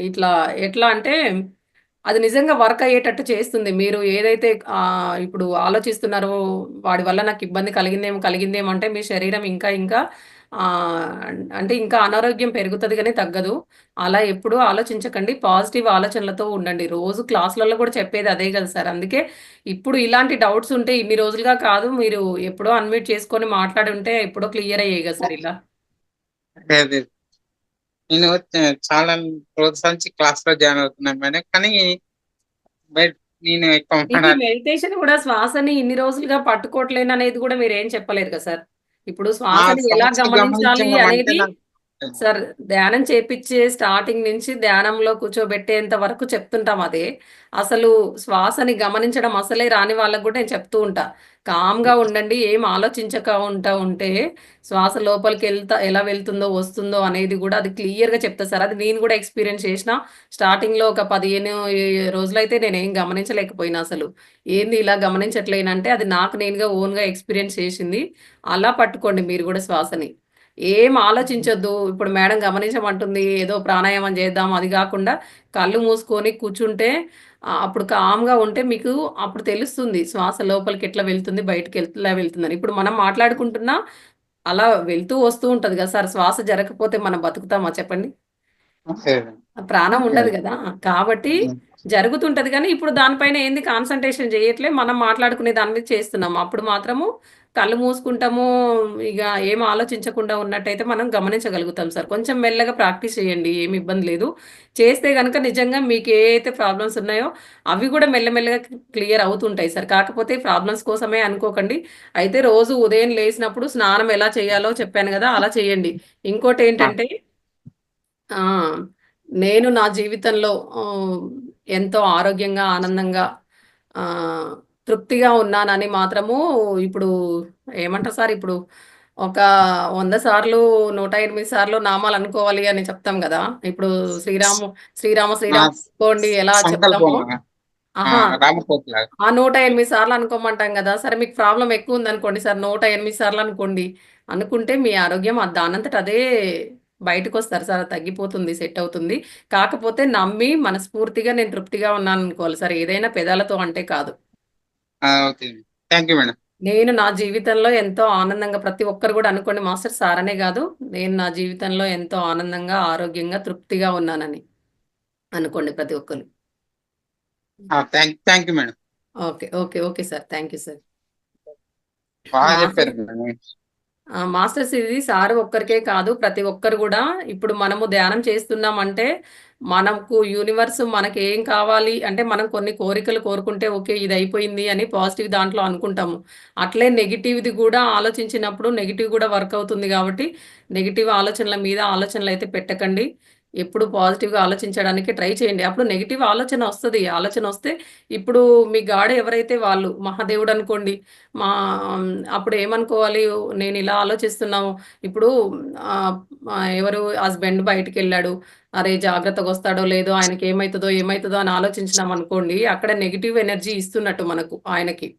ఇట్లా ఎట్లా అంటే అది నిజంగా వర్క్ అయ్యేటట్టు చేస్తుంది. మీరు ఏదైతే ఇప్పుడు ఆలోచిస్తున్నారో వాడి వల్ల నాకు ఇబ్బంది కలిగిందేమో అంటే మీ శరీరం ఇంకా ఇంకా అంటే ఇంకా అనారోగ్యం పెరుగుతుంది కానీ తగ్గదు. అలా ఎప్పుడూ ఆలోచించకండి, పాజిటివ్ ఆలోచనలతో ఉండండి. రోజు క్లాసులలో కూడా చెప్పేది అదే కదా సార్. అందుకే ఇప్పుడు ఇలాంటి డౌట్స్ ఉంటే ఇన్ని రోజులుగా కాదు, మీరు ఎప్పుడో అన్మ్యూట్ చేసుకొని మాట్లాడి ఉంటే ఎప్పుడో క్లియర్ అయ్యాయి కదా సార్. ఇలా నేను చాలా రోజుల నుంచి క్లాస్ లో జాయిన్ అవుతున్నాను మేడం, కానీ నేను మెడిటేషన్ కూడా శ్వాసని ఇన్ని రోజులుగా పట్టుకోవట్లేను అనేది కూడా మీరు ఏం చెప్పలేరు కదా సార్. ఇప్పుడు శ్వాసని ఎలా గమనించాలి అనేది సార్ ధ్యానం చేపిచ్చే స్టార్టింగ్ నుంచి ధ్యానంలో కూర్చోబెట్టేంత వరకు చెప్తుంటాం అదే. అసలు శ్వాసని గమనించడం అసలే రాని వాళ్ళకి కూడా నేను చెప్తూ ఉంటా. కామ్‌గా ఉండండి. ఏం ఆలోచించక ఉంటే శ్వాస లోపలికి ఎలా వెళ్తుందో, వస్తుందో అనేది కూడా అది క్లియర్‌గా చెప్తా సార్. అది నేను కూడా ఎక్స్‌పీరియన్స్ చేసిన. స్టార్టింగ్‌లో ఒక 15 రోజులైతే నేనేం గమనించలేకపోయినా అసలు. ఏంది ఇలా గమనించట్లేనంటే అది నాకు నేనుగా ఓన్‌గా ఎక్స్‌పీరియన్స్ చేసింది. అలా పట్టుకోండి మీరు కూడా శ్వాసని. ఏం ఆలోచించొద్దు. ఇప్పుడు మేడం గమనించమంటుంది. ఏదో ప్రాణాయామం చేద్దాం అది గాకుండా కళ్ళు మూసుకొని కూర్చుంటే అప్పుడు కామ్‌గా ఉంటే మీకు అప్పుడు తెలుస్తుంది. శ్వాస లోపలికి ఎట్లా వెళ్తుంది, బయటికి ఎట్లా వెళ్తుందని. ఇప్పుడు మనం మాట్లాడుకుంటున్నా అలా వెళ్తూ వస్తూ ఉంటది కదా సార్. శ్వాస జరగకపోతే మనం బతుకుతామా చెప్పండి? ప్రాణం ఉండదు గదా! కాబట్టి జరుగుతుంటది గానీ, ఇప్పుడు దానిపైన ఏంది కాన్సంట్రేషన్ జేయట్లే. మనం మాట్లాడుకునే దాని మీద చేస్తున్నాం. అప్పుడు మాత్రము కళ్ళు మూసుకుంటాము. ఇగ ఏం ఆలోచించకుండా ఉన్నట్టయితే మనం గమనించగలుగుతాం సార్. కొంచెం మెల్లగా ప్రాక్టీస్ చేయండి. ఏమి ఇబ్బంది లేదు. చేస్తే గనక నిజంగా మీకు ఏ అయితే ప్రాబ్లమ్స్ ఉన్నాయో అవి గూడా మెల్లమెల్లగా క్లియర్ అవుతుంటాయి సార్. కాకపోతే ప్రాబ్లమ్స్ కోసమే అనుకోకండి. అయితే రోజు ఉదయం లేసినప్పుడు స్నానం ఎలా చేయాలో చెప్పాను గదా! అలా చేయండి. ఇంకోటేంటంటే ఆ! నేను నా జీవితంలో ఎంతో ఆరోగ్యంగా, ఆనందంగా ఆహ్, తృప్తిగా ఉన్నానని మాత్రము ఇప్పుడు ఏమంటారు సార్, ఇప్పుడు ఒక 100 సార్లు, 108 సార్లు నామాలనుకోవాలి అని చెప్తాం గదా! ఇప్పుడు శ్రీరామ ఆ అనుకోండి ఎలా సంకల్పం చెప్తామో ఆహా! రామకోటిలాగా. ఆ! 108 సార్లు అనుకోమంటాం గదా! సరే మీకు ప్రాబ్లమ్ ఎక్కువుందనుకోండి సార్ 108 సార్లు అనుకోండి. అనుకుంటే మీ ఆరోగ్యం దానంతట అదే బయటకొస్తారు సార్. అది తగ్గిపోతుంది, సెట్ అవుతుంది. కాకపోతే నమ్మి మనస్ఫూర్తిగా నేను తృప్తిగా ఉన్నాననుకోవాలి సార్. ఏదైనా పెదాలతో అంటే కాదు. ఓకే. Thank you madam. నేను నా జీవితంలో ఎంతో ఆనందంగా ప్రతి ఒక్కరు గూడా అనుకోండి మాస్టర్ సార్ అనే గాదు. నేను నా జీవితంలో ఎంతో ఆనందంగా, ఆరోగ్యంగా, తృప్తిగా ఉన్నానని అనుకోండి ప్రతి ఒక్కళ్ళు. Thank you madam. Okay. Okay. Okay sir. Thank you sir. బాగా మాస్టర్ చెప్పారు మేడం. మాస్టర్స్ ఇది సార్ ఒక్కరికే కాదు. ప్రతి ఒక్కరు గూడా ఇప్పుడు మనము ధ్యానం చేస్తున్నామంటే, మనకు యూనివర్స్ మనకేం కావాలి అంటే, మనం కొన్ని కోరికలు కోరుకుంటే ఓకే. ఇది అయిపోయింది అని పాజిటివ్ దాంట్లో అనుకుంటాము. అట్లే నెగెటివ్‌ది గూడా ఆలోచించినప్పుడు నెగెటివ్ గూడా వర్క్ అవుతుంది గాబట్టి, నెగెటివ్ ఆలోచనల మీద ఆలోచనలైతే పెట్టకండి. ఎప్పుడు పాజిటివ్‌గా ఆలోచించడానికి ట్రై చేయండి. అప్పుడు నెగెటివ్ ఆలోచన ఒస్తది. ఆలోచనొస్తే ఇప్పుడు మీ గాడ్ ఎవరైతే వాళ్ళు మహాదేవుడనుకోండి. మా అప్పుడు ఏమనుకోవాలి, నేనిలా ఆలోచిస్తున్నాము. ఇప్పుడు ఆహ్, ఎవరు హస్బెండ్ బయటికెళ్ళాడు. అరే! జాగ్రత్తగొస్తాడో లేదో, ఆయనకేమైతదో, ఏమైతదో అని ఆలోచించినామనుకోండి, అక్కడ నెగెటివ్ ఎనర్జీ ఇస్తున్నట్టు మనకు ఆయనకి.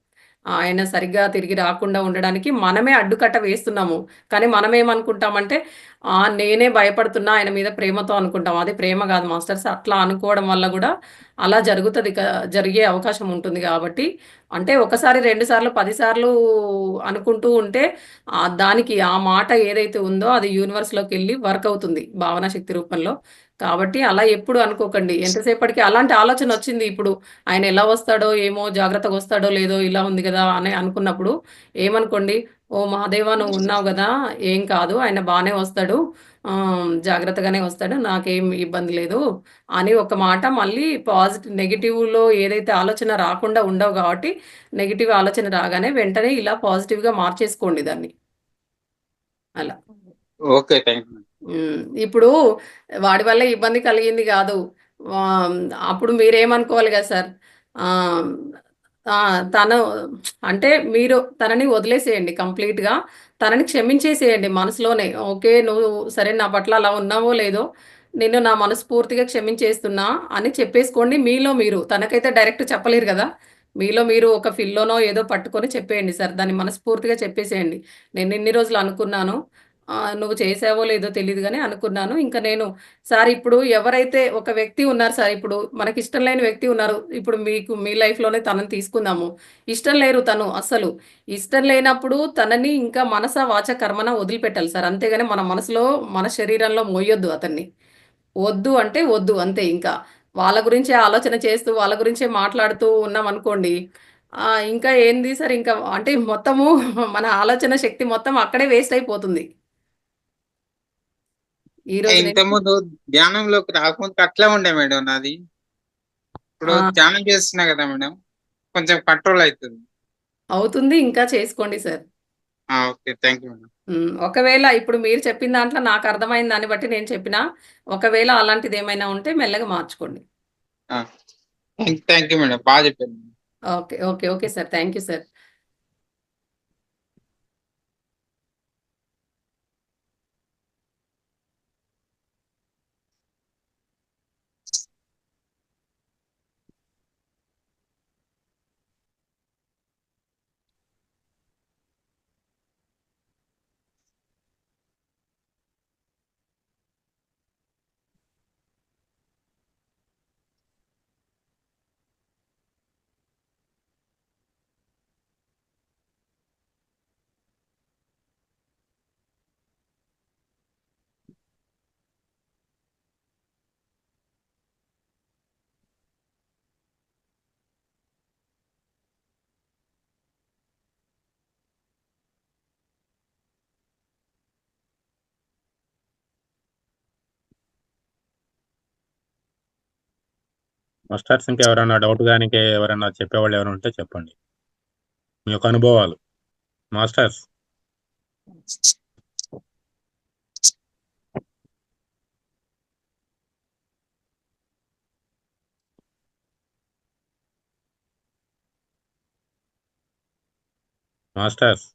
ఆయన సరిగ్గా తిరిగి రాకుండా ఉండడానికి మనమే అడ్డుకట్ట వేస్తున్నాము. కానీ మనమేమనుకుంటామంటే, నేనే భయపడుతున్నా ఆయన మీద ప్రేమతో అనుకుంటాం. అది ప్రేమ గాదు మాస్టర్స్. అట్లా అనుకోవడం వల్ల గూడా అలా జరుగుతది జరిగే అవకాశం ఉంటుంది గాబట్టి, అంటే ఒకసారి, 2 సార్లు, 10 సార్లు అనుకుంటూ ఉంటే దానికి ఆ మాట ఏదైతే ఉందో అది యూనివర్స్‌లోకెళ్ళి వర్క్ అవుతుంది భావనా శక్తి రూపంలో. కాబట్టి అలా ఎప్పుడు అనుకోకండి. ఎంతసేపటికి అలాంటి ఆలోచనొచ్చింది ఇప్పుడు ఆయన ఎలా వస్తాడో ఏమో, జాగ్రత్తగొస్తాడో లేదో, ఇలా ఉంది గదా! అని అనుకున్నప్పుడు ఏమనుకోండి, ఓ మహాదేవా నువ్వు ఉన్నావు గదా! ఏం కాదు ఆయన బానే వస్తాడు. జాగ్రత్తగానే వస్తాడు. నాకేం ఇబ్బంది లేదు అని ఒక మాట మళ్ళీ నెగెటివ్‌లో ఏదైతే ఆలోచన రాకుండా ఉండవు గాబట్టి, నెగెటివ్ ఆలోచన రాగానే వెంటనే ఇలా పాజిటివ్‌గా మార్చేసుకోండి దాన్ని. అలా. ఓకే. Thank you. ఇప్పుడు వాడి వల్ల ఇబ్బంది కలిగింది గాదు. ఆహ్, అప్పుడు మీరేమనుకోవాలి గదా సార్. ఆహ్, ఆ! తను అంటే మీరు తనని వదిలేసేయండి కంప్లీట్‌గా. తనని క్షమించేసేయండి మనసులోనే. ఓకే. నువ్వు సరే నా పట్ల అలా ఉన్నావో లేదో, నిన్ను నా మనస్ఫూర్తిగా క్షమించేస్తున్నా అని చెప్పేసుకోండి మీలో మీరు. తనకైతే డైరెక్ట్ చెప్పలేరు గదా! మీలో మీరు ఒక ఫిల్‌లోనో ఏదో పట్టుకొని చెప్పేయండి సార్. దాన్ని మనస్ఫూర్తిగా చెప్పేసేయండి. నేనిన్ని రోజులు అనుకున్నాను. నువ్వు చేసావో లేదో తెలీదు గానీ అనుకున్నాను. ఇంక నేను సార్ ఇప్పుడు ఎవరైతే ఒక వ్యక్తి ఉన్నారు సార్. ఇప్పుడు మనకిష్టం లేని వ్యక్తి ఉన్నారు. ఇప్పుడు మీకు మీ లైఫ్‌లోనే తనని తీసుకుందాము. ఇష్టం లేరు తను అస్సలు. ఇష్టం లేనప్పుడు తనని ఇంకా మనస, వాచ, కర్మన వదిలిపెట్టాలి సార్. అంతేగాని మన మనసులో, మన శరీరంలో మోయొద్దు అతన్ని. వద్దు అంటే వద్దు అంతే ఇంకా. వాళ్ళ గురించే ఆలోచన చేస్తూ, వాళ్ళ గురించే మాట్లాడుతూ ఉన్నామనుకోండి. ఇంకా ఏంది సార్ ఇంకా అంటే మొత్తము మన ఆలోచన శక్తి మొత్తం అక్కడే వేస్ట్ అయిపోతుంది. ఈ రోజు నుంచి ఇంతకుముందు ధ్యానంలోకి రాకముందు అట్లే ఉండే మేడం నాది. ఇప్పుడు ఆ! ధ్యానం చేస్తున్నా కదా మేడం, కొంచెం కంట్రోల్ అవుతుంది. అవుతుంది. ఇంకా చేసుకోండి sir. Okay, thank you madam. ఒకవేళ ఇప్పుడు మీరు చెప్పిన దాంట్లో నాకు అర్థమైన దాన్ని బట్టి నేను చెప్పిన ఒకవేళ అలాంటిది ఏమైనా ఉంటే మెల్లగా మార్చుకోండి. థ్యాంక్ యూ మేడం, బాగా చెప్పారు. Okay okay okay sir, thank you sir. Masters ఇంకెవరైనా డౌట్ కానీ ఎవరైనా చెప్పేవాళ్ళు ఎవరైనా ఉంటే చెప్పండి మీ యొక్క అనుభవాలు. మాస్టర్స్ మాస్టర్స్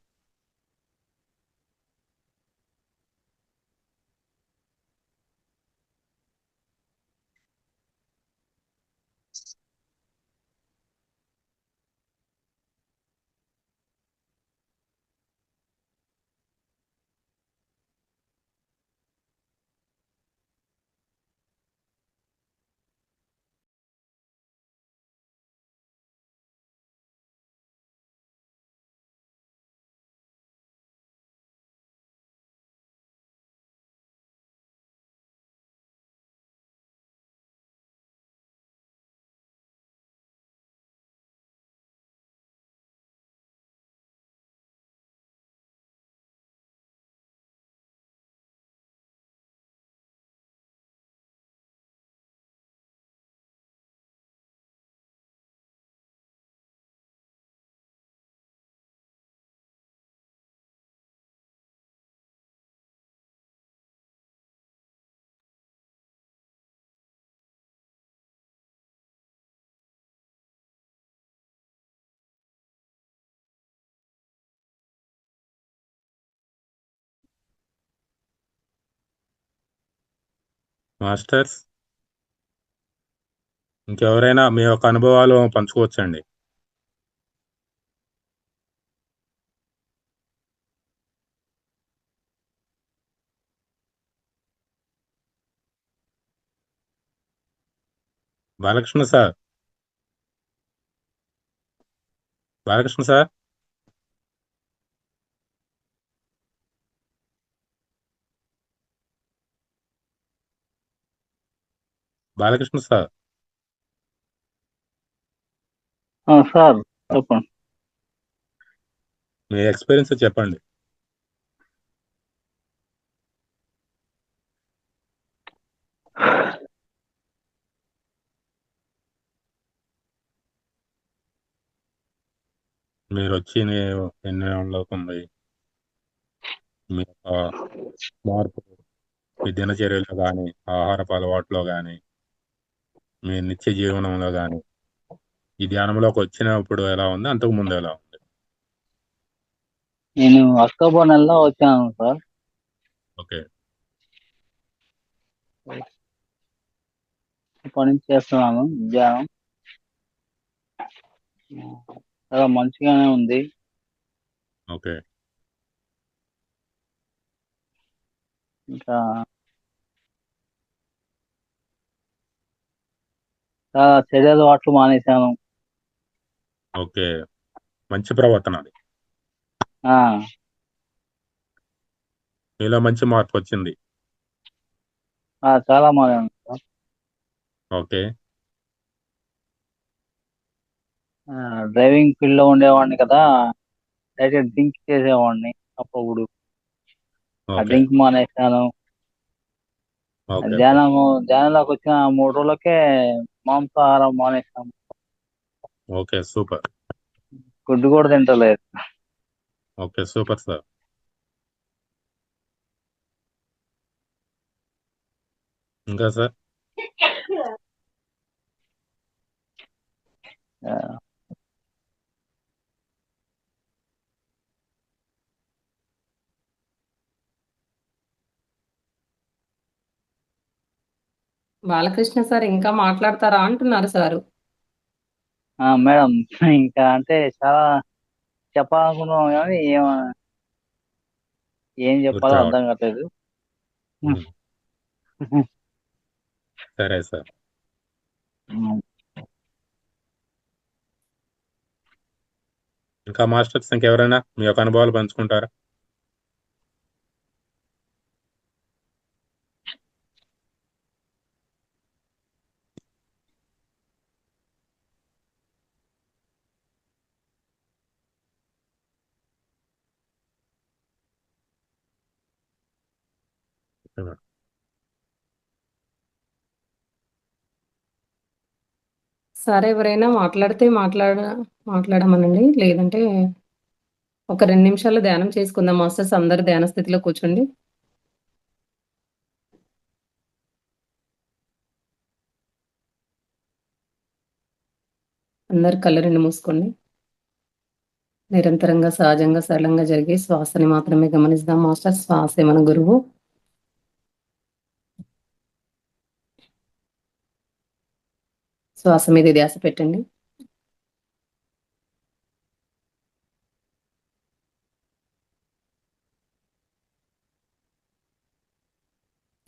మాస్టర్స్ ఇంకెవరైనా మీ యొక్క అనుభవాలు పంచుకోవచ్చండి. Balakrishna sir, Balakrishna sir, Balakrishna sir, sir చెప్పండి. మీ ఎక్స్పీరియన్స్ చెప్పండి. మీరు వచ్చి ఎన్ని నెలలు అవుతుంది, మీ యొక్క మార్పు మీ దినచర్యలో కానీ ఆహారపు అలవాట్లో కానీ మీ నిత్య జీవనంలో కానీ ఈ ధ్యానంలోకి వచ్చినప్పుడు ఎలా ఉంది, అంతకు ముందు ఎలా ఉంది? నేను అక్టోబర్ నెలలో వచ్చాను సార్. ఓకే, ఇప్పటి నుంచి చేస్తున్నాను ధ్యానం. చాలా మంచిగానే ఉంది. ఓకే, ఇంకా చాలా చెడు అలవాట్లు మానేశాను. ఓకే, మంచి ప్రవర్తన అది. ఆ, మీలో మంచి మార్పు వచ్చింది. చాలా మారాను సార్. ఓకే, డ్రైవింగ్ ఫీల్డ్ లో ఉండేవాడిని కదా, అయితే డ్రింక్ చేసేవాడిని అప్పుడు. ఆ ఓకే, డ్రింక్ మానేశాను. ఓకే, ధ్యానంలోకి వచ్చిన 3 రోజులకే మాంసాహారం మానేశాను. Okay, super. గుడ్డు కూడా తింటలేదు. Okay, super sir. ఇంకా సార్? ఆ, బాలకృష్ణ సార్ ఇంకా మాట్లాడతారా అంటున్నారు సారు. మేడం ఇంకా అంటే చాలా చెప్పాలనుకున్నాం కానీ ఏం గుర్తు చెప్పాలో రావట్లేదు. అర్థం కావట్లేదు. సరే సార్. ఇంకా మాస్టర్స్ ఇంకెవరైనా మీ యొక్క అనుభవాలు పంచుకుంటారా? సరే, ఎవరైనా మాట్లాడితే మాట్లాడమనండి. లేదంటే ఒక 2 నిమిషాలు ధ్యానం చేసుకుందాం మాస్టర్స్. అందరు ధ్యాన స్థితిలో కూర్చోండి. అందరు కళ్ళు 2 మూసుకోండి. నిరంతరంగా సహజంగా సరళంగా జరిగే శ్వాసని మాత్రమే గమనిద్దాం మాస్టర్. శ్వాసే మన గురువు. శ్వాస మీద ధ్యాస పెట్టండి.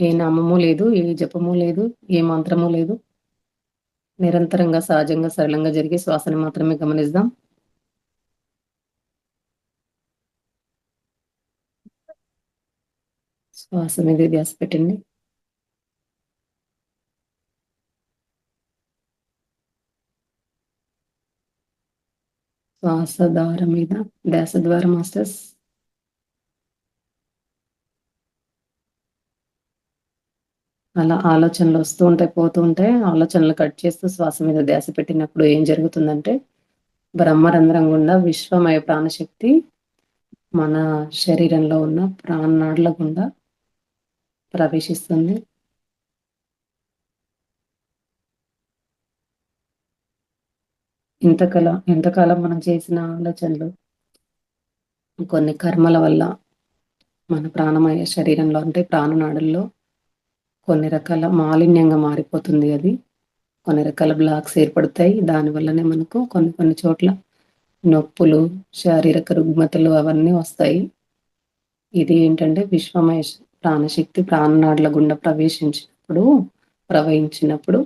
ఏ నామము లేదు, ఏ జపము లేదు, ఏ మంత్రము లేదు. నిరంతరంగా సహజంగా సరళంగా జరిగే శ్వాసని మాత్రమే గమనిద్దాం. శ్వాస మీద ధ్యాస పెట్టండి. శ్వాస ద్వార మీద ధ్యాస ద్వారా మాస్టర్స్. అలా ఆలోచనలు వస్తూ ఉంటాయి, పోతూ ఉంటాయి. ఆలోచనలు కట్ చేస్తూ శ్వాస మీద ధ్యాస పెట్టినప్పుడు ఏం జరుగుతుందంటే, బ్రహ్మరంధ్రం గుండా విశ్వమయ ప్రాణశక్తి మన శరీరంలో ఉన్న ప్రాణనాడుల గుండా ప్రవేశిస్తుంది. ఇంతకాలం మనం చేసిన ఆలోచనలు, కొన్ని కర్మల వల్ల మన ప్రాణమయ శరీరంలో అంటే ప్రాణనాడుల్లో కొన్ని రకాల మాలిన్యంగా మారిపోతుంది. అది కొన్ని రకాల బ్లాక్స్ ఏర్పడతాయి. దానివల్లనే మనకు కొన్ని చోట్ల నొప్పులు, శారీరక రుగ్మతలు అవన్నీ వస్తాయి. ఇది ఏంటంటే విశ్వమయ ప్రాణశక్తి ప్రాణనాడుల గుండా ప్రవహించినప్పుడు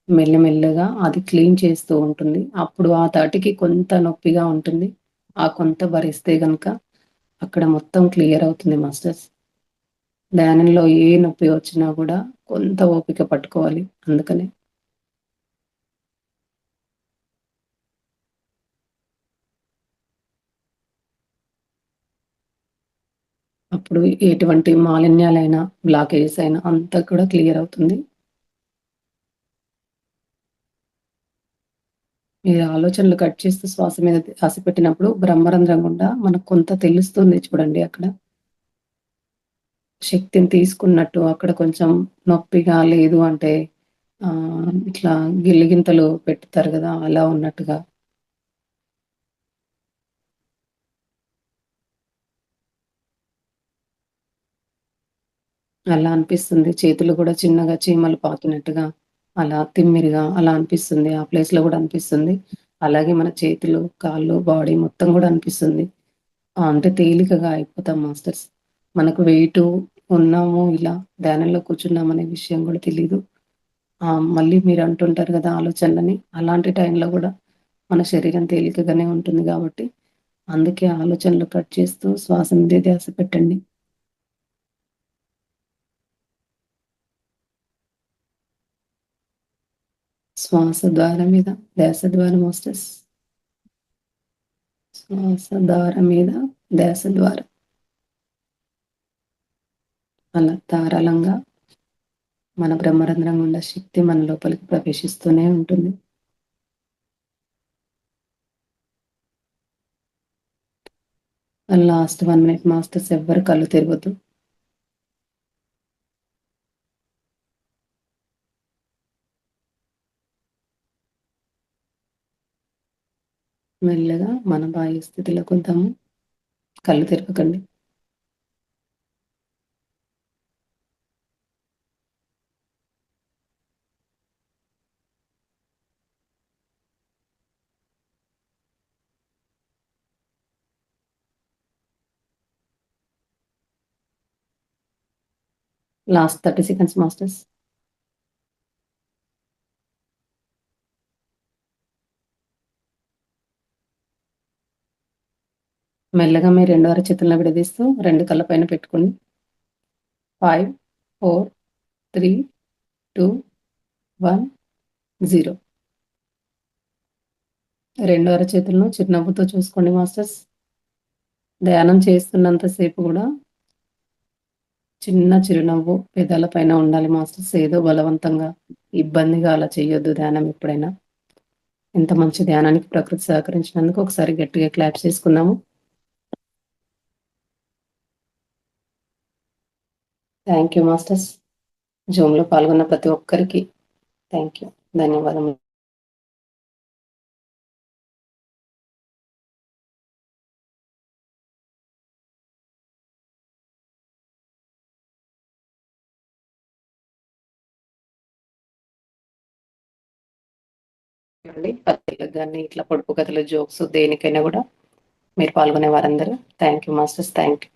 మెల్లమెల్లగా అది క్లీన్ చేస్తూ ఉంటుంది. అప్పుడు ఆ తాటికి కొంత నొప్పిగా ఉంటుంది. ఆ కొంత భరిస్తే గనక అక్కడ మొత్తం క్లియర్ అవుతుంది మాస్టర్స్. ధ్యానంలో ఏ నొప్పి వచ్చినా కూడా కొంత ఓపిక పట్టుకోవాలి. అందుకనే అప్పుడు ఎటువంటి మాలిన్యాలైనా, బ్లాకేజెస్ అయినా అంతా కూడా క్లియర్ అవుతుంది. మీరు ఆలోచనలు కట్ చేస్తూ శ్వాస మీద ధ్యాస పెట్టినప్పుడు బ్రహ్మరంధ్రం గుండా మనకు కొంత తెలుస్తుంది చూడండి. అక్కడ శక్తిని తీసుకున్నట్టు అక్కడ కొంచెం నొప్పిగా లేదు అంటే ఇట్లా గిల్లిగింతలు పెడతారు కదా, అలా ఉన్నట్టుగా అలా అనిపిస్తుంది. చేతులు కూడా చిన్నగా చీమలు పాకినట్టుగా, అలా తిమ్మిరిగా అలా అనిపిస్తుంది. ఆ ప్లేస్లో కూడా అనిపిస్తుంది. అలాగే మన చేతులు, కాళ్ళు, బాడీ మొత్తం కూడా అనిపిస్తుంది. అంటే తేలికగా అయిపోతాం మాస్టర్స్. మనకు వెయిట్ ఉన్నాము, ఇలా ధ్యానంలో కూర్చున్నాం అనే విషయం కూడా తెలీదు. మళ్ళీ మీరు అంటుంటారు కదా ఆలోచనలని, అలాంటి టైంలో కూడా మన శరీరం తేలికగానే ఉంటుంది. కాబట్టి అందుకే ఆలోచనలు కట్ చేస్తూ శ్వాస మీద ధ్యాస పెట్టండి. శ్వాస ద్వారం మీద ధ్యాస ద్వారా మాస్టర్స్. శ్వాస ద్వారం మీద ధ్యాస ద్వారా అలా ధారాళంగా మన బ్రహ్మరంధ్రం గుండా శక్తి మన లోపలికి ప్రవేశిస్తూనే ఉంటుంది. లాస్ట్ 1 మినిట్ మాస్టర్స్, ఎవ్వరు కళ్ళు తెరవద్దు. మెల్లగా మన బాహ్య స్థితిలోకి వద్దాము. కళ్ళు తెరవకండి. Last 30 seconds masters. మెల్లగా మీ రెండో అరచేతులను విడదీస్తూ 2 కళ్ళ పైన పెట్టుకోండి. 5, 4, 3, 2, 1, 0. రెండో అరచేతులను చిరునవ్వుతో చూసుకోండి మాస్టర్స్. ధ్యానం చేస్తున్నంతసేపు కూడా చిన్న చిరునవ్వు పెదాల పైన ఉండాలి మాస్టర్స్. ఏదో బలవంతంగా ఇబ్బందిగా అలా చేయొద్దు ధ్యానం ఎప్పుడైనా. ఇంత మంచి ధ్యానానికి ప్రకృతి సహకరించినందుకు ఒకసారి గట్టిగా క్లాప్ చేసుకుందాము. Thank you masters. జూమ్లో పాల్గొన్న ప్రతి ఒక్కరికి థ్యాంక్ యూ, ధన్యవాదములు. పత్రికలకు కానీ ఇట్లా పొడుపు కథలు, జోక్స్, దేనికైనా కూడా మీరు పాల్గొనే వారందరూ thank you masters. Thank you.